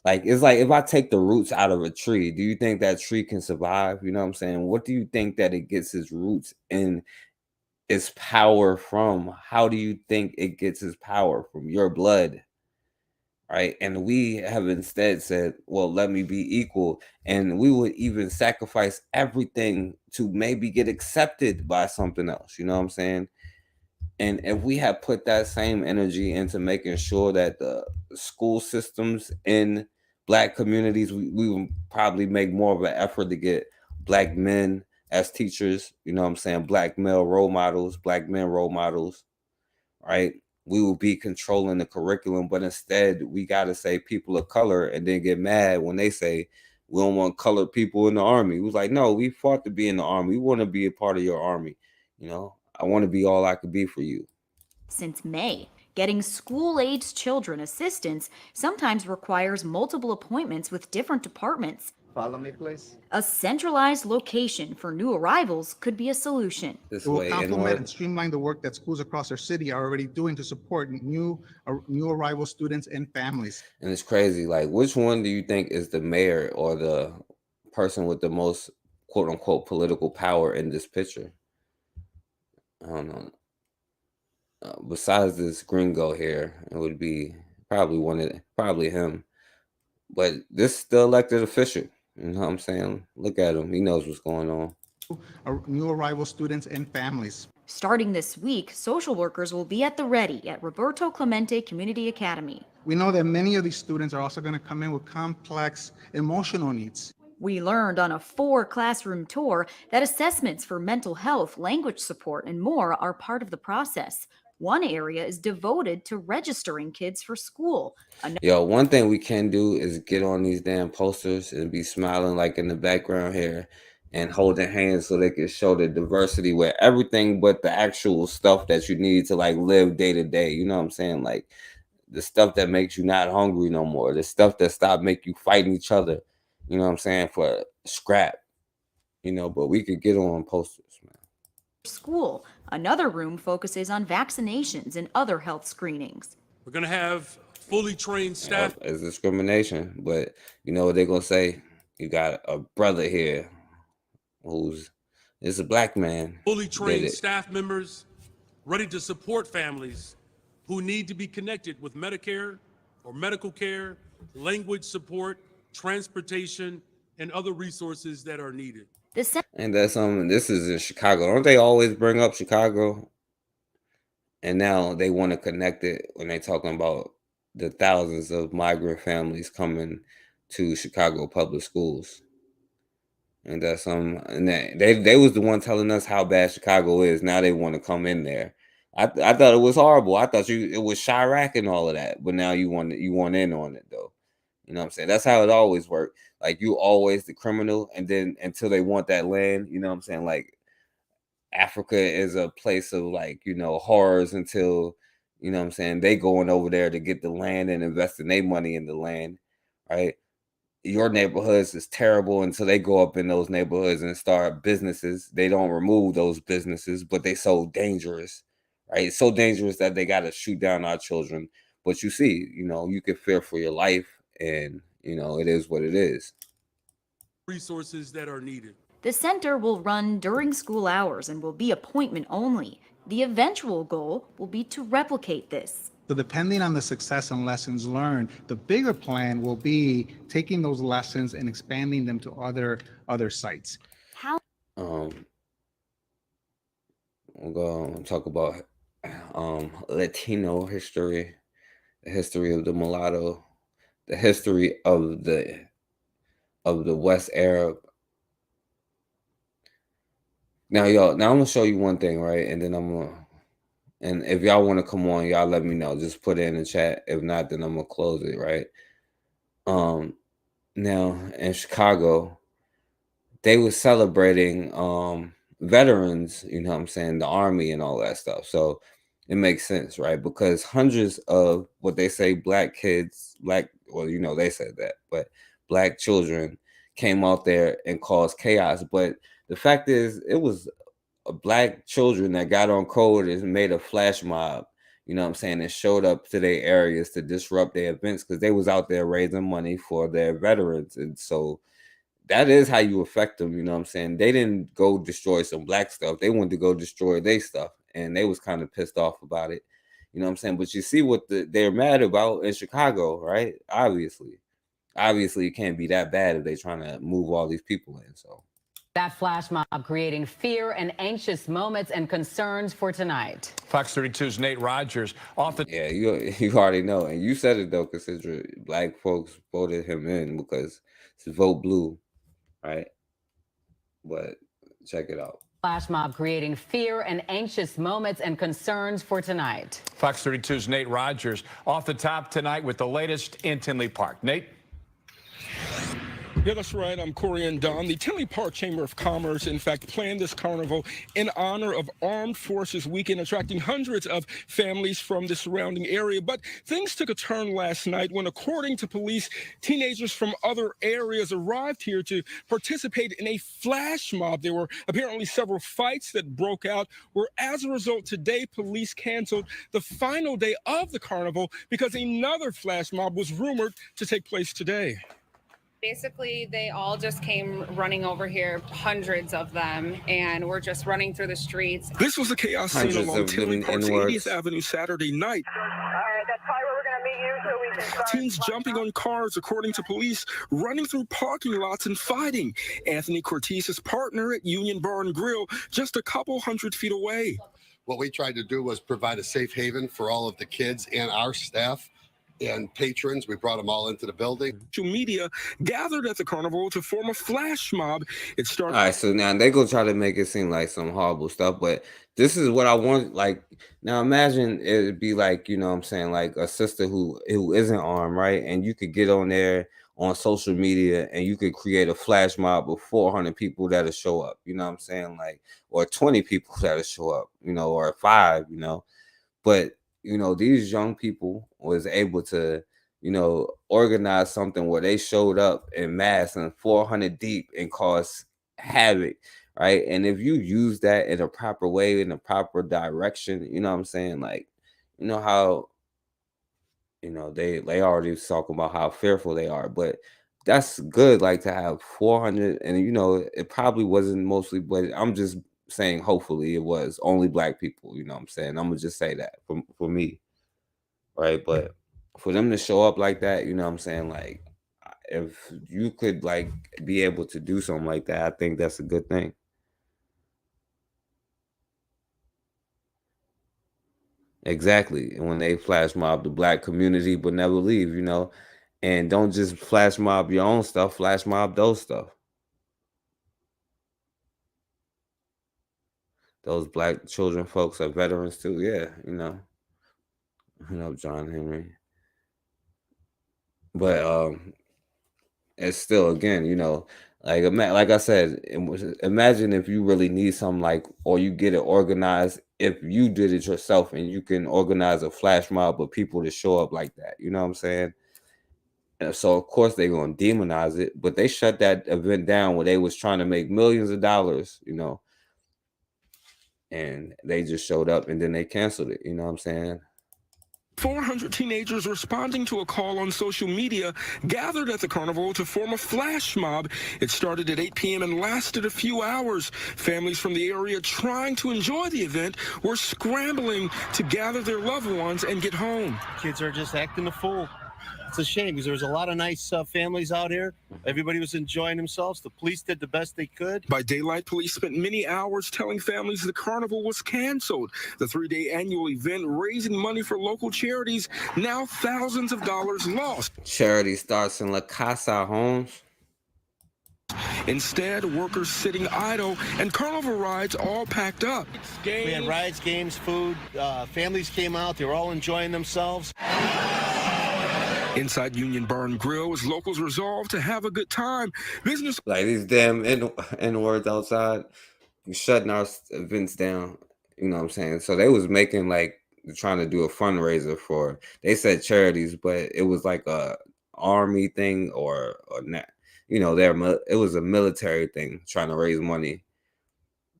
like, it's like if I take the roots out of a tree, do you think that tree can survive? You know what I'm saying? What do you think that it gets its roots in its power from? How do you think it gets its power? From your blood, right? And we have instead said, well, let me be equal. And we would even sacrifice everything to maybe get accepted by something else. You know what I'm saying? And if we had put that same energy into making sure that the school systems in Black communities, we would probably make more of an effort to get Black men as teachers, you know what I'm saying? Black male role models, Black men role models, right? We will be controlling the curriculum, but instead we got to say people of color and then get mad when they say we don't want colored people in the army. It was like, no, we fought to be in the army. We want to be a part of your army. You know, I want to be all I could be for you. Since May, getting school-aged children assistance sometimes requires multiple appointments with different departments. Follow me, please. A centralized location for new arrivals could be a solution. It will complement and streamline the work that schools across our city are already doing to support new arrival students and families. And it's crazy. Like, which one do you think is the mayor or the person with the most quote unquote political power in this picture? I don't know. Besides this gringo here, it would be probably him. But this is the elected official. You know what I'm saying? Look at him. He knows what's going on. New arrival students and families. Starting this week, social workers will be at the ready at Roberto Clemente Community Academy. We know that many of these students are also going to come in with complex emotional needs. We learned on a 4-classroom tour that assessments for mental health, language support, and more are part of the process. One area is devoted to registering kids for school. Yo, one thing we can do is get on these damn posters and be smiling like in the background here and holding hands so they can show the diversity where everything but the actual stuff that you need to like live day to day. You know what I'm saying? Like the stuff that makes you not hungry no more, the stuff that stop make you fighting each other. You know what I'm saying? For scrap, you know, but we could get on posters, man. School. Another room focuses on vaccinations and other health screenings. We're going to have fully trained staff. It's discrimination, but you know what they're going to say? You got a brother here is a Black man. Fully trained staff members ready to support families who need to be connected with Medicare or medical care, language support, transportation, and other resources that are needed. And that's this is in Chicago. Don't they always bring up Chicago? And now they want to connect it when they're talking about the thousands of migrant families coming to Chicago public schools. And that's and they was the one telling us how bad Chicago is. Now they want to come in there. I thought it was horrible. I thought it was Chirac and all of that. But now you want in on it though. You know what I'm saying? That's how it always worked. Like you always the criminal, and then until they want that land, you know what I'm saying? Like Africa is a place of like, you know, horrors until, you know what I'm saying, they going over there to get the land and investing their money in the land, right? Your neighborhoods is terrible until they go up in those neighborhoods and start businesses. They don't remove those businesses, but they so dangerous, right? It's so dangerous that they got to shoot down our children. But you see, you know, you can fear for your life. And, you know, it is what it is. Resources that are needed. The center will run during school hours and will be appointment only. The eventual goal will be to replicate this. So depending on the success and lessons learned, the bigger plan will be taking those lessons and expanding them to other sites. How? We'll go and talk about Latino history, the history of the mulatto, the history of the West Arab. Now, I'm gonna show you one thing, right? And then and if y'all want to come on, y'all let me know. Just put it in the chat. If not, then I'm gonna close it, right? Now in Chicago, they were celebrating veterans, you know what I'm saying, the army and all that stuff. So it makes sense, right? Because hundreds of what they say Black kids, well, you know, they said that, but Black children came out there and caused chaos. But the fact is, it was Black children that got on code and made a flash mob, you know what I'm saying, and showed up to their areas to disrupt their events because they was out there raising money for their veterans. And so that is how you affect them. You know what I'm saying? They didn't go destroy some black stuff. They wanted to go destroy their stuff, and they was kind of pissed off about it. You know what I'm saying? But you see what they're mad about in Chicago, right? Obviously it can't be that bad if they're trying to move all these people in. So that flash mob creating fear and anxious moments and concerns for tonight. Fox 32's Nate Rogers off the. Yeah, you already know, and you said it though, considering black folks voted him in because it's vote blue, right? But check it out. Flash mob creating fear and anxious moments and concerns for tonight. Fox 32's Nate Rogers off the top tonight with the latest in Tinley Park. Nate? Yeah, that's right. I'm Corey and Don. The Tinley Park Chamber of Commerce, in fact, planned this carnival in honor of Armed Forces Weekend, attracting hundreds of families from the surrounding area. But things took a turn last night when, according to police, teenagers from other areas arrived here to participate in a flash mob. There were apparently several fights that broke out, where as a result, today police canceled the final day of the carnival because another flash mob was rumored to take place today. Basically, they all just came running over here, hundreds of them, and we're just running through the streets. This was the chaos scene along Tinley Park's 80th Avenue Saturday night. That's probably where we're going to meet you so we can start. Teens jumping on cars, according to police, running through parking lots and fighting. Anthony Cortez's partner at Union Bar and Grill, just a couple hundred feet away. What we tried to do was provide a safe haven for all of the kids and our staff and patrons. We brought them all into the building. Social media gathered at the carnival to form a flash mob. It started. All right, so now they gonna try to make it seem like some horrible stuff, but this is what I want. Like, now imagine it'd be like, you know what I'm saying, like a sister who isn't armed, right? And you could get on there on social media and you could create a flash mob of 400 people that'll show up, you know what I'm saying? Like, or 20 people that'll show up, you know, or 5, you know. But you know, these young people was able to, you know, organize something where they showed up in mass and 400 deep and caused havoc, right? And if you use that in a proper way, in a proper direction, you know what I'm saying? Like, you know how, you know, they already talking about how fearful they are, but that's good, like to have 400, and you know, it probably wasn't mostly, but I'm just saying hopefully it was only black people, you know what I'm saying? I'm gonna just say that for me, right? But for them to show up like that, you know what I'm saying, like if you could like be able to do something like that, I think that's a good thing. Exactly. And when they flash mob the black community but never leave, you know, and don't just flash mob your own stuff, flash mob those stuff. Those black children folks are veterans too. Yeah, you know, John Henry. But it's still, again, you know, like I said, imagine if you really need something like, or you get it organized, if you did it yourself and you can organize a flash mob of people to show up like that, you know what I'm saying? And so of course they're gonna demonize it, but they shut that event down where they was trying to make millions of dollars, you know. And they just showed up and then they canceled it. You know what I'm saying? 400 teenagers responding to a call on social media gathered at the carnival to form a flash mob. It started at 8 p.m. and lasted a few hours. Families from the area trying to enjoy the event were scrambling to gather their loved ones and get home. Kids are just acting a fool. It's a shame because there was a lot of nice families out here. Everybody was enjoying themselves. The police did the best they could. By daylight, police spent many hours telling families the carnival was canceled. The 3-day annual event raising money for local charities, now thousands of dollars lost. Charity starts in La Casa Homes. Instead, workers sitting idle and carnival rides all packed up. We had rides, games, food. Families came out. They were all enjoying themselves. Inside Union Bar and Grill, as locals resolved to have a good time. Business like these damn N words outside, shutting our events down. You know what I'm saying? So they was making like trying to do a fundraiser for. They said charities, but it was like a army thing or not. You know, it was a military thing trying to raise money.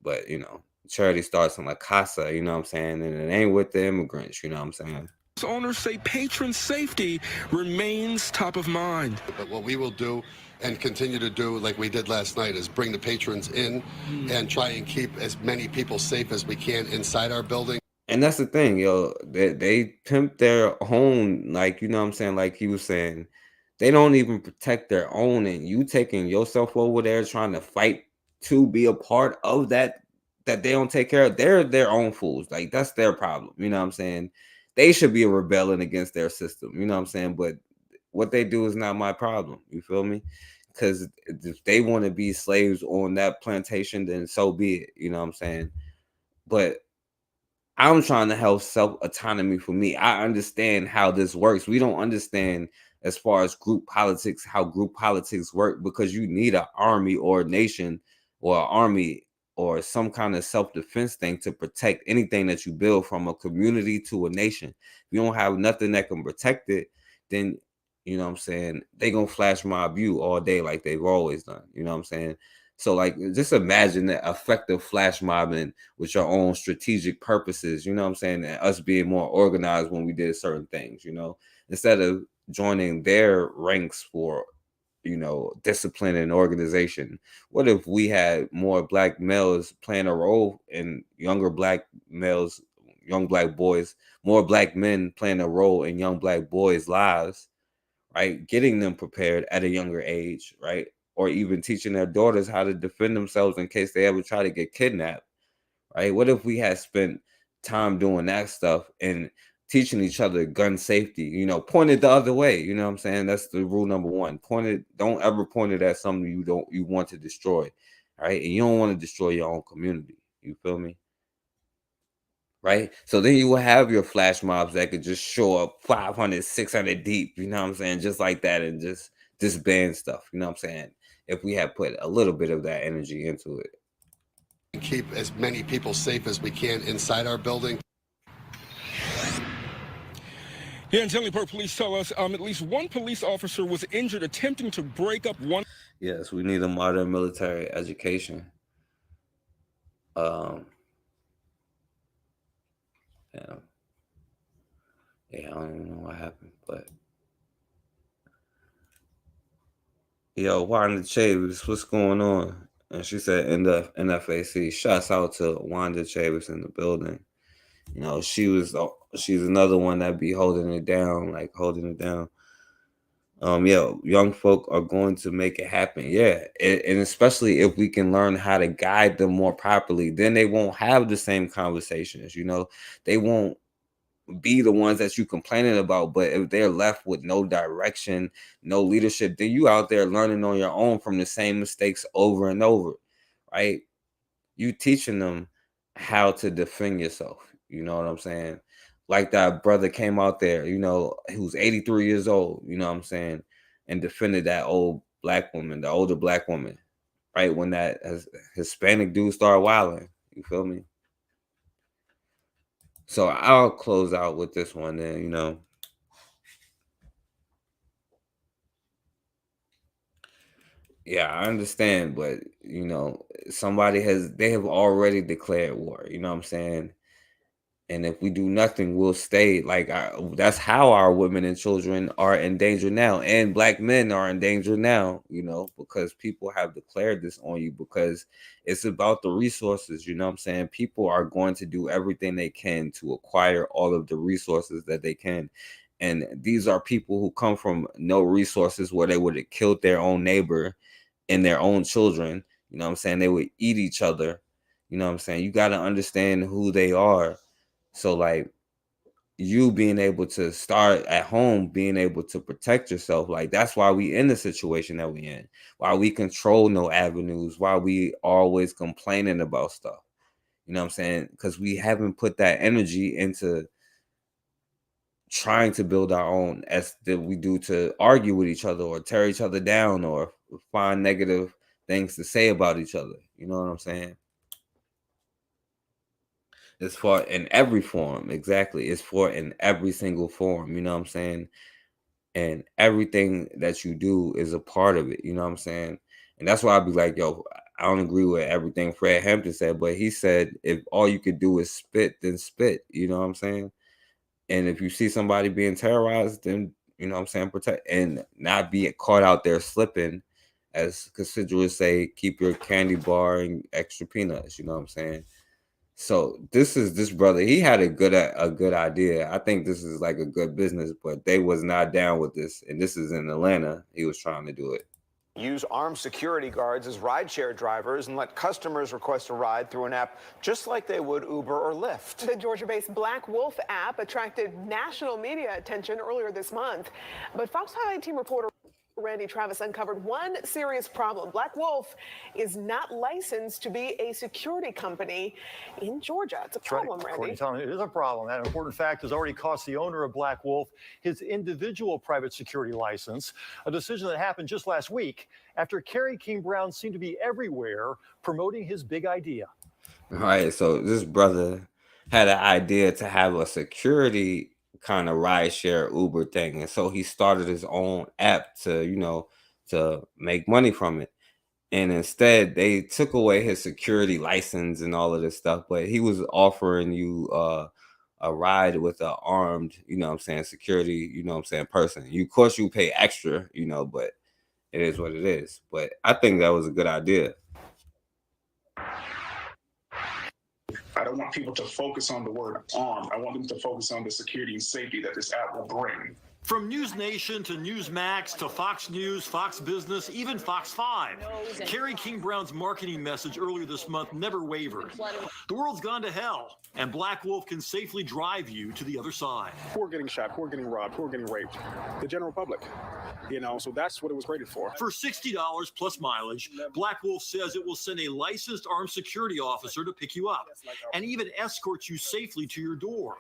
But you know, charity starts in La Casa. You know what I'm saying? And it ain't with the immigrants. You know what I'm saying? business owners say patron safety remains top of mind. But what we will do and continue to do, like we did last night, is bring the patrons in and try and keep as many people safe as we can inside our building. And that's the thing, yo. They pimp their own, like, you know what I'm saying? Like he was saying, they don't even protect their own, and you taking yourself over there trying to fight to be a part of that they don't take care of. They're their own fools. Like, that's their problem. You know what I'm saying? They should be rebelling against their system. You know what I'm saying? But what they do is not my problem. You feel me? Because if they want to be slaves on that plantation, then so be it. You know what I'm saying? But I'm trying to help self-autonomy for me. I understand how this works. We don't understand as far as group politics, how group politics work, because you need an army or a nation or an army or some kind of self-defense thing to protect anything that you build, from a community to a nation. If you don't have nothing that can protect it, then, you know what I'm saying, they gonna flash mob you all day like they've always done. You know what I'm saying? So, like, just imagine the effective flash mobbing with your own strategic purposes, you know what I'm saying, and us being more organized when we did certain things, you know, instead of joining their ranks for, you know, discipline and organization. What if we had more black males playing a role in younger black males, young black boys, more black men playing a role in young black boys' lives, right? Getting them prepared at a younger age, right? Or even teaching their daughters how to defend themselves in case they ever try to get kidnapped, right? What if we had spent time doing that stuff and teaching each other gun safety, you know, point it the other way, you know what I'm saying? That's the rule number one. Don't ever point it at something you want to destroy, right? And you don't want to destroy your own community. You feel me? Right? So then you will have your flash mobs that could just show up 500, 600 deep, you know what I'm saying? Just like that, and just disband stuff, you know what I'm saying? If we had put a little bit of that energy into it. Keep as many people safe as we can inside our building. Yeah, and Tinley Park police tell us at least one police officer was injured attempting to break up one. Yes, we need a modern military education. Yeah, I don't even know what happened, but yo, Wanda Chavis, what's going on? And she said, in the NFAC, shouts out to Wanda Chavis in the building. You know, she's another one that be holding it down. Yeah, young folk are going to make it happen. Yeah, and especially if we can learn how to guide them more properly, then they won't have the same conversations. You know, they won't be the ones that you complaining about. But if they're left with no direction, no leadership, then you out there learning on your own from the same mistakes over and over, right? You teaching them how to defend yourself. You know what I'm saying? Like that brother came out there, you know, who's 83 years old, you know what I'm saying, and defended that old black woman, the older black woman, right? When that Hispanic dude started wilding, you feel me? So I'll close out with this one then, you know. Yeah, I understand, but, you know, they have already declared war, you know what I'm saying? And if we do nothing, we'll stay like that's how our women and children are in danger now. And black men are in danger now, you know, because people have declared this on you, because it's about the resources. You know what I'm saying? People are going to do everything they can to acquire all of the resources that they can. And these are people who come from no resources, where they would have killed their own neighbor and their own children. You know what I'm saying? They would eat each other. You know what I'm saying? You got to understand who they are. So, like, you being able to start at home, being able to protect yourself, like, that's why we in the situation that we in, why we control no avenues, why we always complaining about stuff. You know what I'm saying? Because we haven't put that energy into trying to build our own, as that we do to argue with each other or tear each other down or find negative things to say about each other. You know what I'm saying? It's for in every form. Exactly. It's for in every single form. You know what I'm saying? And everything that you do is a part of it. You know what I'm saying? And that's why I'd be like, yo, I don't agree with everything Fred Hampton said, but he said, if all you could do is spit, then spit. You know what I'm saying? And if you see somebody being terrorized, then you know what I'm saying, protect and not be caught out there slipping. As constituents say, keep your candy bar and extra peanuts. You know what I'm saying? So this brother. He had a good idea. I think this is like a good business, but they was not down with this. And this is in Atlanta. He was trying to do it. Use armed security guards as rideshare drivers and let customers request a ride through an app just like they would Uber or Lyft. The Georgia-based Black Wolf app attracted national media attention earlier this month, but Fox 5 team reporter Randy Travis uncovered one serious problem. Black Wolf is not licensed to be a security company in Georgia. It's a problem, Randy. It is a problem. That important fact has already cost the owner of Black Wolf his individual private security license, a decision that happened just last week after Kerry King Brown seemed to be everywhere promoting his big idea. All right, so this brother had an idea to have a security kind of rideshare Uber thing, and so he started his own app to to make money from it. And instead they took away his security license and all of this stuff, but he was offering you a ride with an armed, security, person. Of course you pay extra, but it is what it is. But I think that was a good idea. I don't want people to focus on the word armed. I want them to focus on the security and safety that this app will bring. From News Nation to Newsmax to Fox News, Fox Business, even Fox 5. Kerry King Brown's marketing message earlier this month never wavered. The world's gone to hell, and Black Wolf can safely drive you to the other side. Who are getting shot? Who are getting robbed? Who are getting raped? The general public. So that's what it was rated for. For $60 plus mileage, Black Wolf says it will send a licensed armed security officer to pick you up and even escort you safely to your door.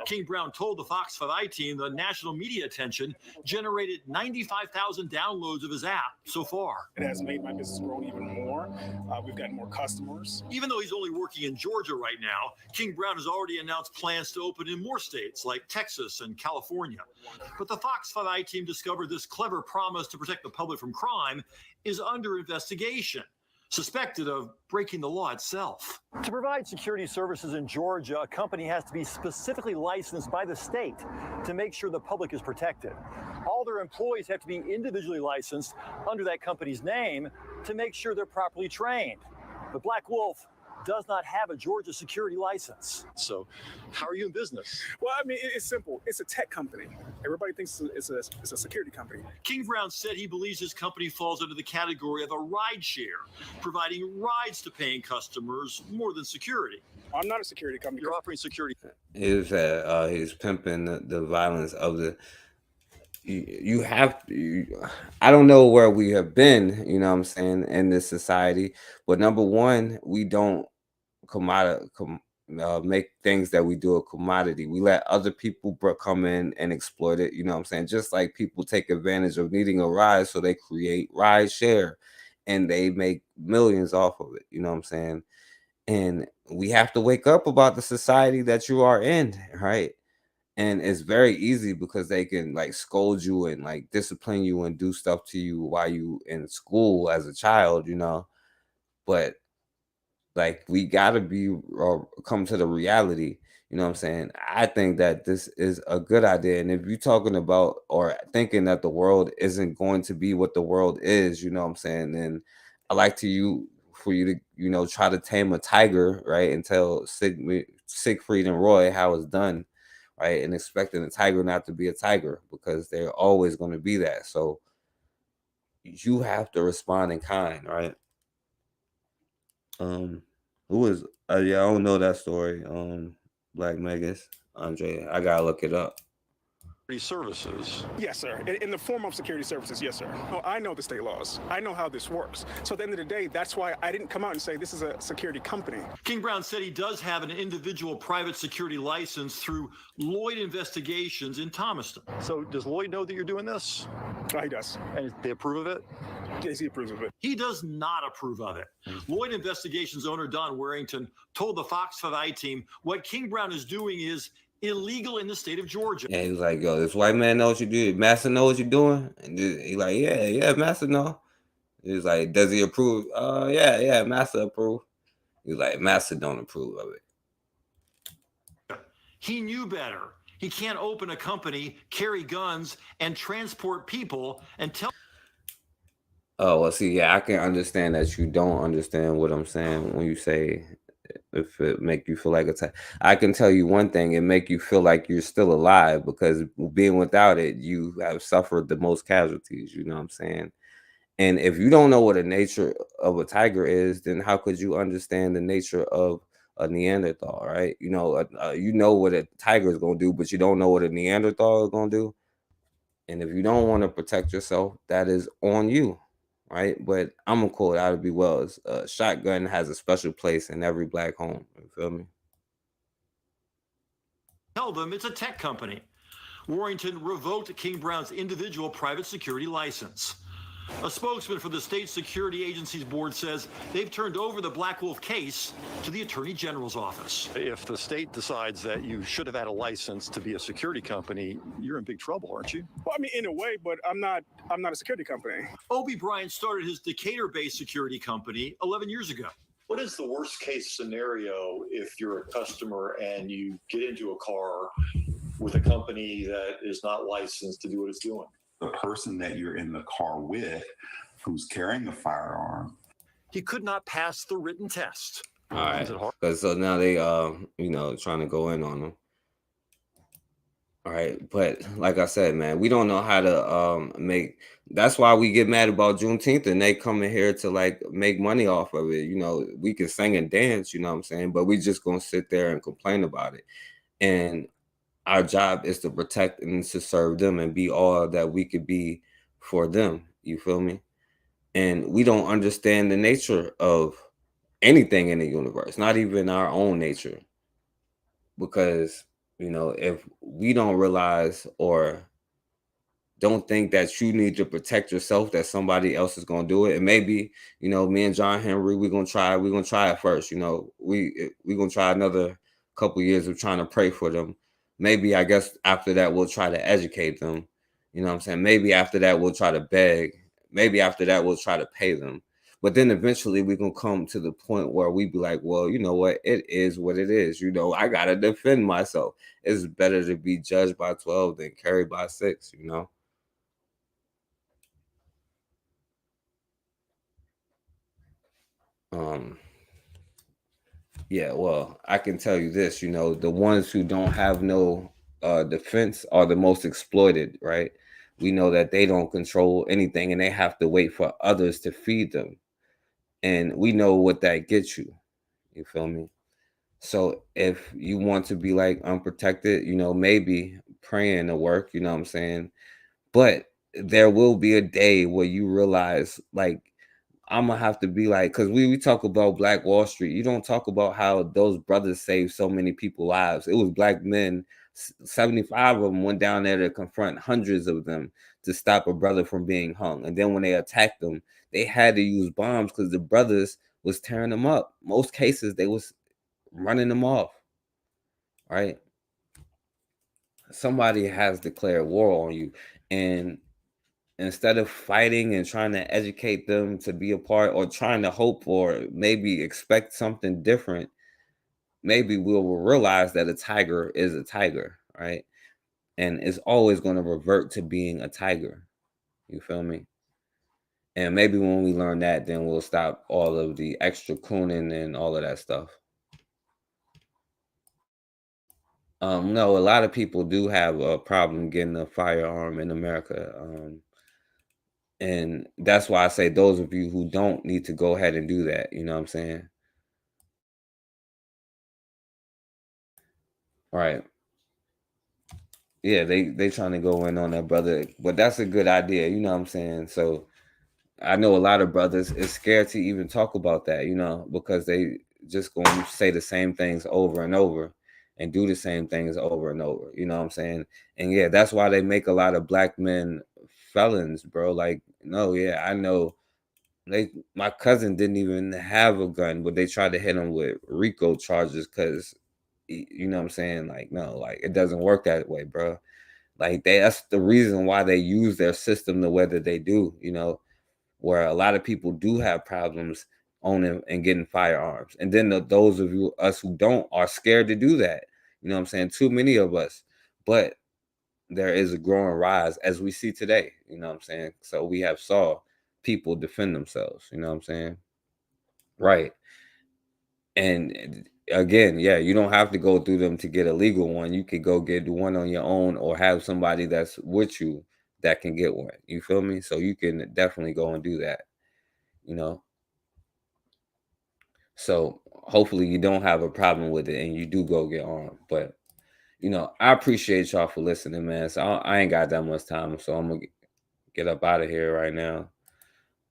King Brown told the Fox 5 team the national media attention generated 95,000 downloads of his app so far. It has made my business grow even more. We've got more customers. Even though he's only working in Georgia right now, King Brown has already announced plans to open in more states like Texas and California. But the Fox 5 team discovered this clever promise to protect the public from crime is under investigation, suspected of breaking the law itself. To provide security services in Georgia, a company has to be specifically licensed by the state to make sure the public is protected. All their employees have to be individually licensed under that company's name to make sure they're properly trained. But Black Wolf does not have a Georgia security license. So how are you in business? Well, it's simple. It's a tech company. Everybody thinks it's a security company. King Brown said he believes his company falls under the category of a rideshare, providing rides to paying customers more than security. I'm not a security company. You're offering security. He's pimping the violence of the. You have to. I don't know where we have been, in this society. But number one, we don't make things that we do a commodity. We let other people come in and exploit it. Just like people take advantage of needing a ride, so they create ride share, and they make millions off of it. And we have to wake up about the society that you are in, right? And it's very easy because they can scold you and discipline you and do stuff to you while you in school as a child, but we gotta come to the reality. I think that this is a good idea. And if you're talking about or thinking that the world isn't going to be what the world is, then I like for you to try to tame a tiger, right? And tell Siegfried and Roy how it's done. Right, and expecting a tiger not to be a tiger, because they're always going to be that. So you have to respond in kind, right? Who is? I don't know that story. Black Megas, Andre. I gotta look it up. Services. Yes, sir. In the form of security services, yes, sir. Oh, I know the state laws. I know how this works. So at the end of the day, that's why I didn't come out and say this is a security company. King Brown said he does have an individual private security license through Lloyd Investigations in Thomaston. So does Lloyd know that you're doing this? He does. And they approve of it? Yes, he approves of it. He does not approve of it. Lloyd Investigations owner Don Warrington told the Fox 5 team what King Brown is doing is illegal in the state of Georgia. And he was like, yo, this white man knows what you do. Master know what you're doing? And he like, yeah, Master know. He was like, does he approve? Yeah, Master approve. He was like, Master don't approve of it. He knew better. He can't open a company, carry guns, and transport people and tell. Oh, well, see, yeah, I can understand that you don't understand what I'm saying when you say if it make you feel like I can tell you one thing, it make you feel like you're still alive because being without it, you have suffered the most casualties, you know what I'm saying? And if you don't know what the nature of a tiger is, then how could you understand the nature of a Neanderthal, right? You know what a tiger is going to do, but you don't know what a Neanderthal is going to do. And if you don't want to protect yourself, that is on you, right? But I'm gonna quote out of B. Wells: "Shotgun has a special place in every black home." You feel me? Tell them it's a tech company. Warrington revoked King Brown's individual private security license. A spokesman for the state security agency's board says they've turned over the Black Wolf case to the Attorney General's office. If the state decides that you should have had a license to be a security company, you're in big trouble, aren't you? Well, I mean, in a way, but I'm not a security company. Obie Bryant started his Decatur-based security company 11 years ago. What is the worst case scenario if you're a customer and you get into a car with a company that is not licensed to do what it's doing? The person that you're in the car with who's carrying a firearm. He could not pass the written test. All right, because so now they trying to go in on them. All right, but like I said, man, we don't know how to make. That's why we get mad about Juneteenth and they come in here to like make money off of it. We can sing and dance, you know what I'm saying, but we just gonna sit there and complain about it. And our job is to protect and to serve them and be all that we could be for them. You feel me? And we don't understand the nature of anything in the universe, not even our own nature. Because, if we don't realize or don't think that you need to protect yourself, that somebody else is going to do it. And maybe, me and John Henry, we're going to try it first. We're going to try another couple years of trying to pray for them. Maybe, I guess, after that, we'll try to educate them. You know what I'm saying? Maybe after that, we'll try to beg. Maybe after that, we'll try to pay them. But then eventually we're going to come to the point where we be like, well, you know what? It is what it is. I got to defend myself. It's better to be judged by 12 than carried by 6, Yeah, well, I can tell you this, the ones who don't have no defense are the most exploited, right? We know that they don't control anything and they have to wait for others to feed them. And we know what that gets you. You feel me? So if you want to be like unprotected, maybe praying to work, you know what I'm saying? But there will be a day where you realize, like, I'm gonna have to be like, because we talk about Black Wall Street. You don't talk about how those brothers saved so many people's lives. It was black men, 75 of them went down there to confront hundreds of them to stop a brother from being hung. And then when they attacked them, they had to use bombs because the brothers was tearing them up. Most cases, they was running them off, right? Somebody has declared war on you. And instead of fighting and trying to educate them to be a part or trying to hope or maybe expect something different, maybe we will realize that a tiger is a tiger, right? And it's always going to revert to being a tiger. You feel me? And maybe when we learn that, then we'll stop all of the extra cooning and all of that stuff. No, a lot of people do have a problem getting a firearm in America. And that's why I say those of you who don't need to go ahead and do that. You know what I'm saying? Right. Yeah, they trying to go in on that brother, but that's a good idea. You know what I'm saying? So I know a lot of brothers is scared to even talk about that, because they just going to say the same things over and over and do the same things over and over. You know what I'm saying? And yeah, that's why they make a lot of black men felons, bro. Like, no, yeah, I know. My cousin didn't even have a gun, but they tried to hit him with RICO charges because, you know what I'm saying? Like, no, like it doesn't work that way, bro. Like that's the reason why they use their system the way that they do, where a lot of people do have problems owning and getting firearms. And then those of us who don't are scared to do that. You know what I'm saying? Too many of us. but there is a growing rise as we see today. You know what I'm saying? So we have saw people defend themselves. You know what I'm saying? Right. And again, yeah, you don't have to go through them to get a legal one. You could go get one on your own or have somebody that's with you that can get one. You feel me? So you can definitely go and do that, you know? So hopefully you don't have a problem with it and you do go get armed. But, you know, I appreciate y'all for listening, man. So I ain't got that much time. So I'm going to get up out of here right now.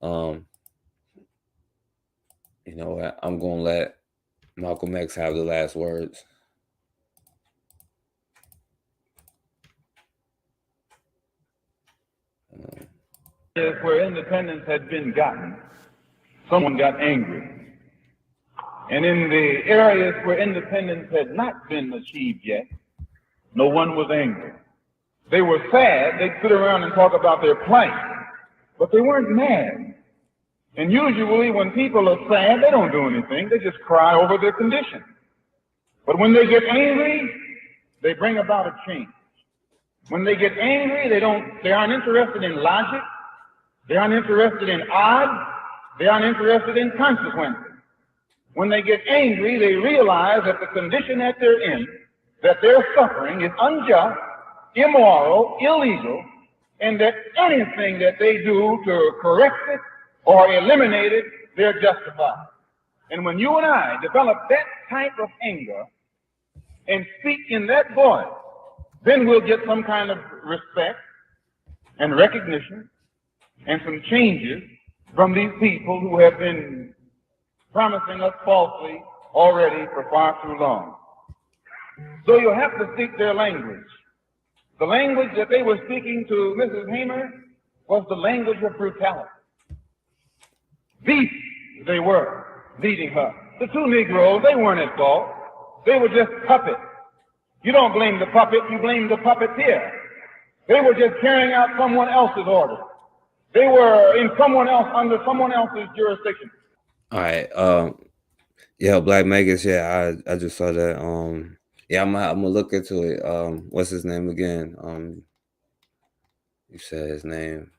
You know what? I'm going to let Malcolm X have the last words. Where independence had been gotten, someone got angry. And in the areas where independence had not been achieved yet, no one was angry. They were sad. They'd sit around and talk about their plight, but they weren't mad. And usually when people are sad, they don't do anything. They just cry over their condition. But when they get angry, they bring about a change. When they get angry, they aren't interested in logic. They aren't interested in odds. They aren't interested in consequences. When they get angry, they realize that the condition that they're in, that they're suffering, is unjust, immoral, illegal, and that anything that they do to correct it or eliminate it, they're justified. And when you and I develop that type of anger and speak in that voice, then we'll get some kind of respect and recognition and some changes from these people who have been promising us falsely already for far too long. So you'll have to speak their language. The language that they were speaking to Mrs. Hamer was the language of brutality. Beasts they were, leading her. The two Negroes, they weren't at fault. They were just puppets. You don't blame the puppet, you blame the puppeteer. They were just carrying out someone else's order. They were in someone else, under someone else's jurisdiction. All right. Yeah, Black Megas, yeah, I just saw that. Yeah, I'm gonna look into it. What's his name again? You said his name.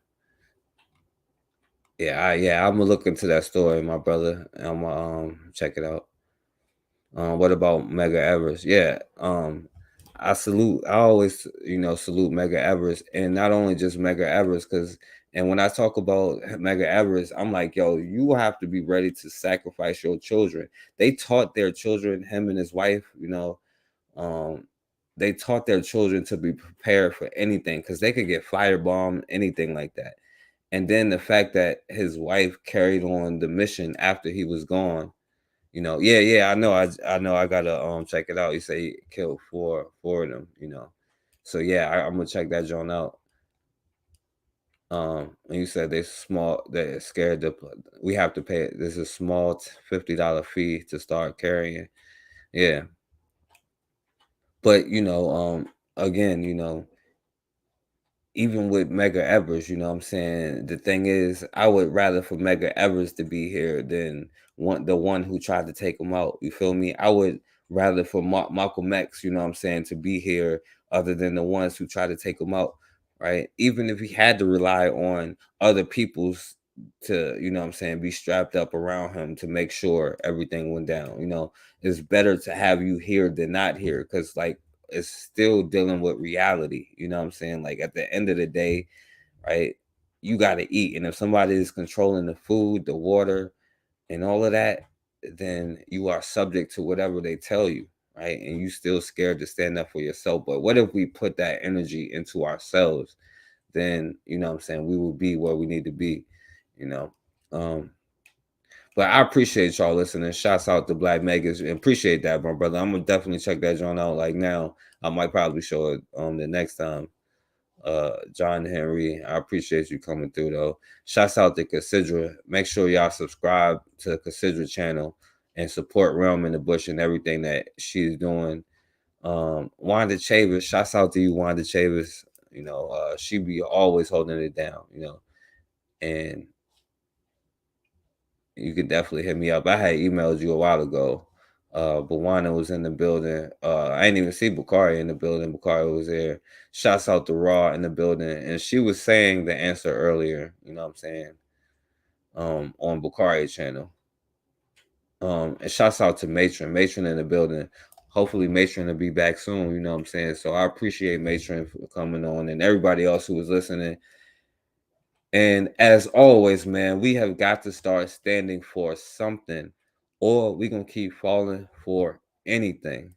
Yeah, I'm gonna look into that story, my brother. I'm gonna check it out. What about Medgar Evers? Yeah, I always, salute Medgar Evers, and not only just Medgar Evers, and when I talk about Medgar Evers, I'm like, yo, you have to be ready to sacrifice your children. They taught their children, him and his wife, they taught their children to be prepared for anything because they could get firebombed, anything like that. And then the fact that his wife carried on the mission after he was gone, I know, I gotta check it out. You say he killed four of them, So yeah, I'm gonna check that joint out. And you said they're scared we have to pay it. This is a small $50 fee to start carrying. Yeah. But again, even with Medgar Evers, you know what I'm saying? The thing is, I would rather for Medgar Evers to be here than the one who tried to take him out. You feel me? I would rather for Malcolm X, you know what I'm saying, to be here other than the ones who tried to take him out, right? Even if he had to rely on other people's to, you know what I'm saying, be strapped up around him to make sure everything went down. It's better to have you here than not here because, like, it's still dealing with reality. You know what I'm saying? Like, at the end of the day, right, you got to eat. And if somebody is controlling the food, the water, and all of that, then you are subject to whatever they tell you, right? And you still scared to stand up for yourself. But what if we put that energy into ourselves? Then, you know what I'm saying, we will be where we need to be, But I appreciate y'all listening. Shouts out to Black Megas. Appreciate that, my brother. I'm gonna definitely check that joint out. Like now, I might probably show it the next time. John Henry, I appreciate you coming through though. Shouts out to Cassidra. Make sure y'all subscribe to the Cassidra channel and support Realm in the Bush and everything that she's doing. Wanda Chavis, shouts out to you, Wanda Chavis. She be always holding it down, and you can definitely hit me up. I had emailed you a while ago Bawana was in the building. I didn't even see Bakari in the building. Bakari was there. Shouts out to Raw in the building. And she was saying the answer earlier, you know what I'm saying, on Bakari channel. And shouts out to Matron. Matron in the building. Hopefully Matron will be back soon, you know what I'm saying? So I appreciate Matron for coming on and everybody else who was listening. And as always, man, we have got to start standing for something, or we're going to keep falling for anything.